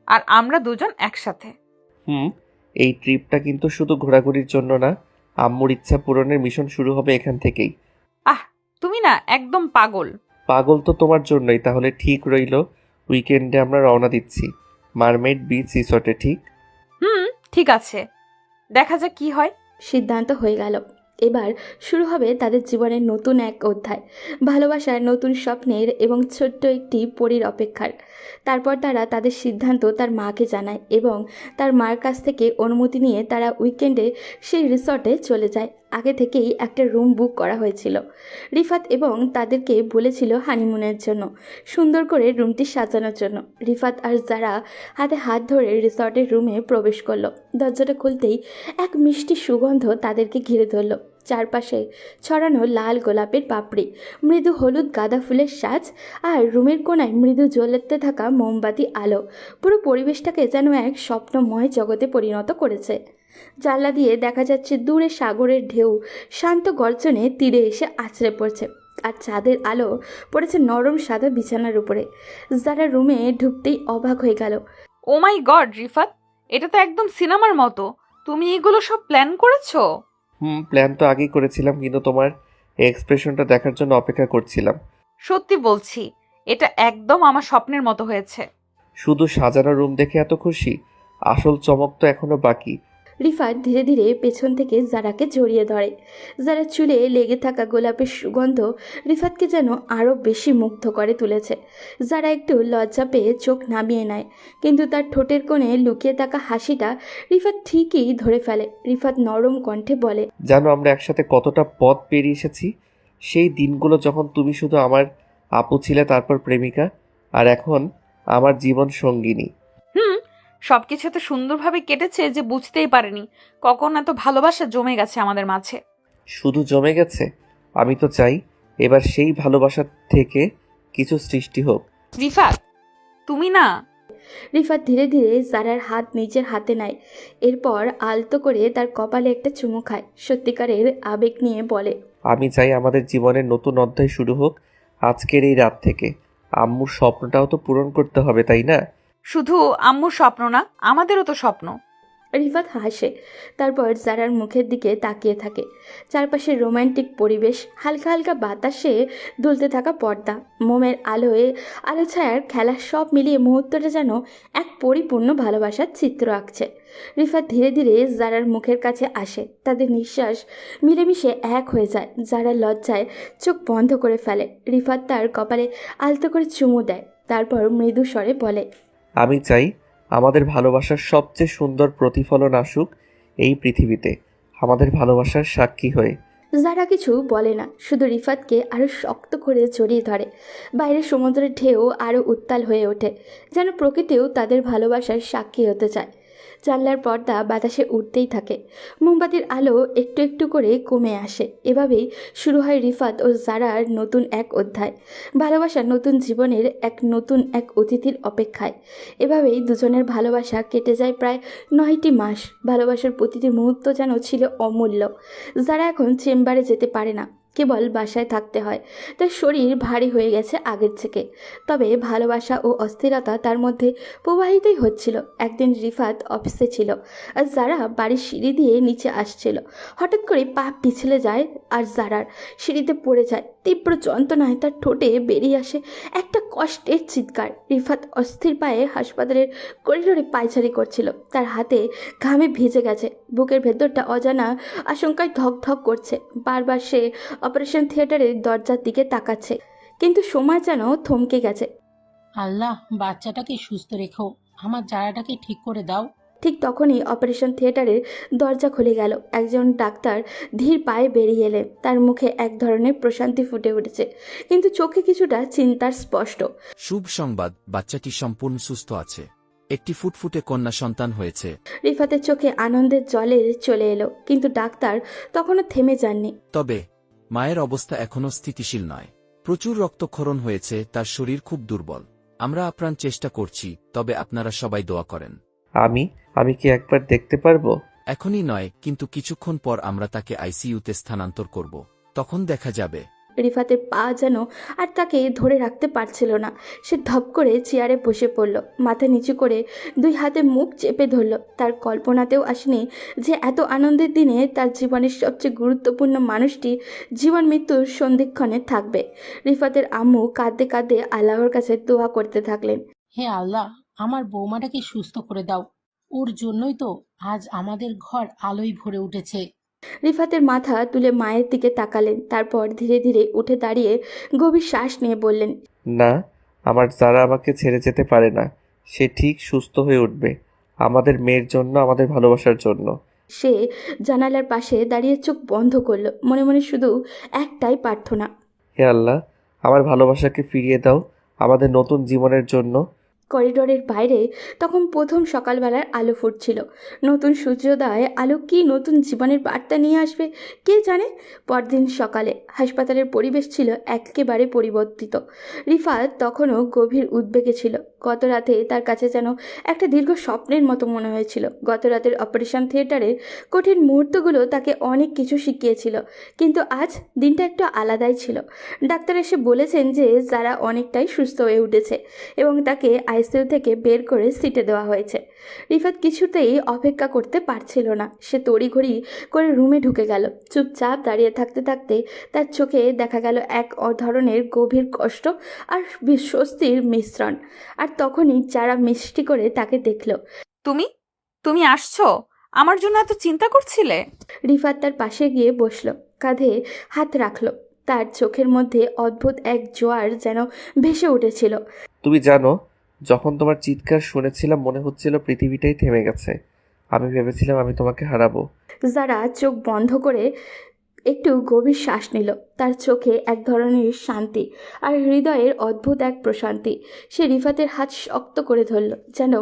আর আমরা দুজন একসাথে। এই ট্রিপটা কিন্তু শুধু ঘোরাঘুরির জন্য না, আম্মুর ইচ্ছা পূরণের মিশন শুরু হবে এখান থেকেই। আহ, তুমি না একদম পাগল। পাগল তো তোমার জন্যই। তাহলে ঠিক রইলো, উইকেন্ডে আমরা রওনা দিচ্ছি মারমেড বিচ রিসর্টে, ঠিক? ঠিক আছে, দেখা যাক কি হয়। সিদ্ধান্ত হয়ে গেল। এবার শুরু হবে তাদের জীবনের নতুন এক অধ্যায়, ভালোবাসার নতুন স্বপ্নের এবং ছোট্ট একটি পরীর অপেক্ষার। তারপর তারা তাদের সিদ্ধান্ত তার মাকে জানায় এবং তার মার কাছ থেকে অনুমতি নিয়ে তারা উইকেন্ডে সেই রিসর্টে চলে যায়। আগে থেকেই একটা রুম বুক করা হয়েছিল। রিফাত এবং তাদেরকে বলেছিল হানিমুনের জন্য, সুন্দর করে রুমটি সাজানোর জন্য। রিফাত আর যারা হাতে হাত ধরে রিসর্টের রুমে প্রবেশ করলো। দরজাটা খুলতেই এক মিষ্টি সুগন্ধ তাদেরকে ঘিরে ধরল। চারপাশে ছড়ানো লাল গোলাপের পাপড়ি, মৃদু হলুদ গাঁদা ফুলের সাজ, আর রুমের কোণায় মৃদু জ্বলতে থাকা মোমবাতি আলো পুরো পরিবেশটাকে যেন এক স্বপ্নময় জগতে পরিণত করেছে। জানলা দিয়ে দেখা যাচ্ছে দূরে সাগরের ঢেউ শান্ত গর্জনে তীরে এসে আছড়ে পড়ছে, আর চাঁদের আলো পড়েছে নরম সাদা বিছানার উপরে। যারা রুমে ঢুকতেই অবাক হয়ে গেল। ও মাই গড রিফাত, এটা তো একদম সিনেমার মতো। তুমি এগুলো সব প্ল্যান করেছো? প্ল্যান তো আগেই করেছিলাম, কিন্তু তোমার এক্সপ্রেশনটা দেখার জন্য অপেক্ষা করছিলাম। সত্যি বলছি, এটা একদম আমার স্বপ্নের মতো হয়েছে। শুধু সাজানো রুম দেখে এত খুশি? আসল চমক তো এখনো বাকি। রিফাত ধীরে ধীরে পেছন থেকে জারাকে জড়িয়ে ধরে। যারা চুলে লেগে থাকা গোলাপের সুগন্ধ রিফাতকে যেন আরও বেশি মুগ্ধ করে তুলেছে। যারা একটু লজ্জা পেয়ে চোখ নামিয়ে নেয়, কিন্তু তার ঠোঁটের কোণে লুকিয়ে থাকা হাসিটা রিফাত ঠিকই ধরে ফেলে। রিফাত নরম কণ্ঠে বলে, জানো আমরা একসাথে কতটা পথ পেরিয়ে এসেছি? সেই দিনগুলো যখন তুমি শুধু আমার আপু ছিলে, তারপর প্রেমিকা, আর এখন আমার জীবন সঙ্গিনী। সবকিছু এত সুন্দরভাবে কেটেছে যে বুঝতেই পারিনি কখন এত ভালোবাসা জমে গেছে আমাদের মাঝে। শুধু জমে গেছে? আমি তো চাই এবার সেই ভালোবাসা থেকে কিছু সৃষ্টি হোক। রিফাত, তুমি না। রিফাত ধীরে ধীরে জারার হাত নিজের হাতে নেয়। এরপর আলতো করে তার কপালে একটা চুমু খায়। সত্যিকারের আবেগ নিয়ে বলে, আমি চাই আমাদের জীবনের নতুন অধ্যায় শুরু হোক আজকের এই রাত থেকে। আম্মুর স্বপ্নটাও তো পূরণ করতে হবে, তাই না? শুধু আম্মুর স্বপ্ন না, আমাদেরও তো স্বপ্ন। রিফাত হাসে, তারপর জারার মুখের দিকে তাকিয়ে থাকে। চারপাশে রোমান্টিক পরিবেশ, হালকা হালকা বাতাসে দুলতে থাকা পর্দা, মোমের আলোয় আলো ছায়ার খেলা, সব মিলিয়ে মুহূর্তটা যেন এক পরিপূর্ণ ভালোবাসার চিত্র আঁকছে। রিফাত ধীরে ধীরে জারার মুখের কাছে আসে। তাদের নিঃশ্বাস মিলেমিশে এক হয়ে যায়। জারা লজ্জায় চোখ বন্ধ করে ফেলে। রিফাত তার কপালে আলতো করে চুমু দেয়, তারপর মৃদু স্বরে বলে, আমি চাই আমাদের ভালোবাসার সবচেয়ে সুন্দর প্রতিফলন আসুক এই পৃথিবীতে, আমাদের ভালোবাসার সাক্ষী হয়ে। যারা কিছু বলে না, শুধু রিফাতকে আরও শক্ত করে জড়িয়ে ধরে। বাইরে সমুদ্রের ঢেউ আরও উত্তাল হয়ে ওঠে, যেন প্রকৃতিও তাদের ভালোবাসার সাক্ষী হতে চায়। জানলার পর্দা বাতাসে উঠতেই থাকে, মোমবাতির আলো একটু একটু করে কমে আসে। এভাবেই শুরু হয় রিফাত ও জারার নতুন এক অধ্যায়, ভালোবাসার নতুন জীবনের নতুন এক অতিথির অপেক্ষায়। এভাবেই দুজনের ভালোবাসা কেটে যায় প্রায় 9টি মাস। ভালোবাসার প্রতিটি মুহূর্ত যেন ছিল অমূল্য। যারা এখন চেম্বারে যেতে পারে না, কেবল বাসায় থাকতে হয়। তার শরীর ভারী হয়ে গেছে আগের থেকে, তবে ভালোবাসা ও অস্থিরতা তার মধ্যে প্রবাহিতই হচ্ছিল। একদিন রিফাত অফিসে ছিল আর যারা বাড়ির সিঁড়ি দিয়ে নিচে আসছিল। হঠাৎ করে পা পিছলে যায় আর জারার সিঁড়িতে পড়ে যায়। তীব্র যন্ত্রণায় তার ঠোঁটে বেরিয়ে আসে একটা কষ্টের চিৎকার। রিফাত অস্থির পায়ে হাসপাতালের করিডোরে পায়চারি করছিল। তার হাতে ঘামে ভিজে গেছে, বুকের ভেতরটা অজানা আশঙ্কায় ধক ধক করছে। বারবার সে অপারেশন থিয়েটারের দরজার দিকে তাকাচ্ছে, কিন্তু সময় যেন থমকে গেছে। আল্লাহ, বাচ্চাটাকে সুস্থ রেখো, আমার জারাটাকে ঠিক করে দাও। ঠিক তখনই অপারেশন থিয়েটারের দরজা খুলে গেল। একজন ডাক্তার ধীর পায়ে বেরিয়ে এলেন। তার মুখে এক ধরনের প্রশান্তি ফুটে উঠেছে, কিন্তু চোখে কিছুটা চিন্তার স্পষ্ট। শুভ সংবাদ, বাচ্চাটি সম্পূর্ণ সুস্থ আছে। একটি ফুটফুটে কন্যা সন্তান হয়েছে। রিফাতের চোখে আনন্দের জলে চলে এলো, কিন্তু ডাক্তার তখনও থেমে যাননি। তবে মায়ের অবস্থা এখনও স্থিতিশীল নয়। প্রচুর রক্তক্ষরণ হয়েছে, তার শরীর খুব দুর্বল। আমরা আপ্রাণ চেষ্টা করছি, তবে আপনারা সবাই দোয়া করেন। আমি কি একবার দেখতে পারবো? এখনই নয়, কিন্তু কিছুক্ষণ পর আমরা তাকে আইসিইউতে স্থানান্তর করব। তখন দেখা যাবে। রিফাতের পা যেন আর তাকে ধরে রাখতে পারছিল না। সে ধপ করে চেয়ারে বসে পড়ল, মাথা নিচু করে 2 হাতে মুখ চেপে ধরল। তার কল্পনাতেও আসেনি যে এত আনন্দের দিনে তার জীবনের সবচেয়ে গুরুত্বপূর্ণ মানুষটি জীবন মৃত্যুর সন্ধিক্ষণে থাকবে। রিফাতের আম্মু কাঁদতে কাঁদতে আল্লাহর কাছে দোয়া করতে থাকলেন। হে আল্লাহ, আমার বৌমাটাকে সুস্থ করে দাও। ওর জন্যই তো আজ আমাদের ঘর আলোয় ভরে উঠেছে। রিফাতের মাথা তুলে মায়ের দিকে তাকালেন, তারপর ধীরে ধীরে উঠে দাঁড়িয়ে গভীর শ্বাস নিয়ে বললেন, না, আমার যারা আমাকে ছেড়ে যেতে পারে না, সে ঠিক সুস্থ হয়ে উঠবে, আমাদের মেয়ের জন্য, আমাদের ভালোবাসার জন্য। সে জানালার পাশে দাঁড়িয়ে চোখ বন্ধ করলো, মনে মনে শুধু একটাই প্রার্থনা, হে আল্লাহ, আমার ভালোবাসাকে ফিরিয়ে দাও আমাদের নতুন জীবনের জন্য। করিডোরের বাইরে তখন প্রথম সকালবেলার আলো ফুটছিল। নতুন সূর্যোদয় আলো কি নতুন জীবনের বার্তা নিয়ে আসবে কে জানে। পরদিন সকালে হাসপাতালের পরিবেশ ছিল একেবারে পরিবর্তিত। রিফাত তখনও গভীর উদ্বেগে ছিল। গত রাতে তার কাছে যেন একটা দীর্ঘ স্বপ্নের মতো মনে হয়েছিল। গত রাতের অপারেশন থিয়েটারের কঠিন মুহূর্তগুলো তাকে অনেক কিছু শিখিয়েছিল, কিন্তু আজ দিনটা একটু আলাদাই ছিল। ডাক্তার এসে বলেছেন যে যারা অনেকটাই সুস্থ হয়ে উঠেছে এবং তাকে আইসিইউ থেকে বের করে সিটে দেওয়া হয়েছে। রিফাত কিছুতেই অপেক্ষা করতে পারছিল না। সে তড়িঘড়ি করে রুমে ঢুকে গেল। চুপচাপ দাঁড়িয়ে থাকতে থাকতে তার চোখে দেখা গেল এক ধরনের গভীর কষ্ট আর বিস্বস্তির মিশ্রণ। আর তখনই যারা মিষ্টি করে তাকে দেখল। তুমি তুমি আসছো? আমার জন্য এত চিন্তা করছিলে? রিফাত তার পাশে গিয়ে বসলো, কাঁধে হাত রাখলো। তার চোখের মধ্যে অদ্ভুত এক জোয়ার যেন ভেসে উঠেছিল। তুমি জানো, যখন তোমার চিৎকার শুনেছিলাম মনে হচ্ছিল পৃথিবীটাই থেমে গেছে। আমি ভেবেছিলাম আমি তোমাকে হারাবো। যারা চোখ বন্ধ করে একটু গভীর শ্বাস নিল। তার চোখে এক ধরনের শান্তি আর হৃদয়ের অদ্ভুত এক প্রশান্তি। সে রিফাতের হাত শক্ত করে ধরল, যেন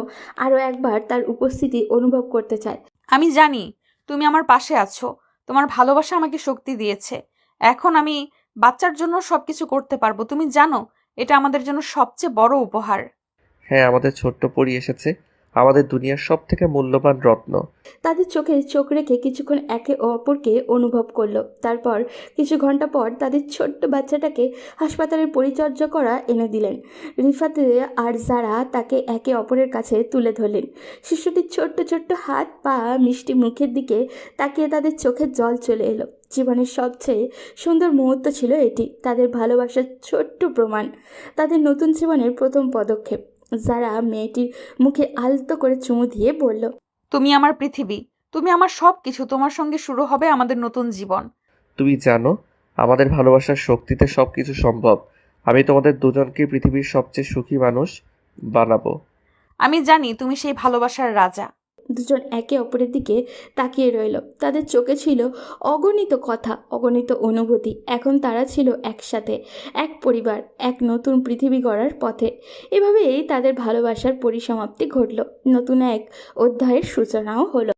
আরও একবার তার উপস্থিতি অনুভব করতে চায়। আমি জানি তুমি আমার পাশে আছো। তোমার ভালোবাসা আমাকে শক্তি দিয়েছে। এখন আমি বাচ্চার জন্য সবকিছু করতে পারবো। তুমি জানো, এটা আমাদের জন্য সবচেয়ে বড় উপহার। হ্যাঁ, আমাদের ছোট্ট পরী এসেছে, আমাদের দুনিয়ার সব থেকে মূল্যবান রত্ন। তাদের চোখে চোখ রেখে কিছুক্ষণ একে অপরকে অনুভব করলো। তারপর কিছু ঘন্টা পর তাদের ছোট্ট বাচ্চাটাকে হাসপাতালের পরিচর্যা করা এনে দিলেন। রিফাতে আর যারা তাকে একে অপরের কাছে তুলে ধরলেন। শিশুটির ছোট্ট ছোট্ট হাত পা মিষ্টি মুখের দিকে তাকিয়ে তাদের চোখে জল চলে এলো। জীবনের সবচেয়ে সুন্দর মুহূর্ত ছিল এটি, তাদের ভালোবাসার ছোট্ট প্রমাণ, তাদের নতুন জীবনের প্রথম পদক্ষেপ। যারা মেয়েটির মুখে আলতো করে চুমু দিয়ে বলল, তুমি আমার পৃথিবী, তুমি আমার সব কিছু। তোমার সঙ্গে শুরু হবে আমাদের নতুন জীবন। তুমি জানো, আমাদের ভালোবাসার শক্তিতে সব কিছু সম্ভব। আমি তোমাদের দুজনকে পৃথিবীর সবচেয়ে সুখী মানুষ বানাবো। আমি জানি তুমি সেই ভালোবাসার রাজা। দুজন একে অপরের দিকে তাকিয়ে রইল। তাদের চোখে ছিল অগণিত কথা, অগণিত অনুভূতি। এখন তারা ছিল একসাথে, এক পরিবার, এক নতুন পৃথিবী গড়ার পথে। এভাবেই তাদের ভালোবাসার পরিসমাপ্তি ঘটল, নতুন এক অধ্যায়ের সূচনাও হলো।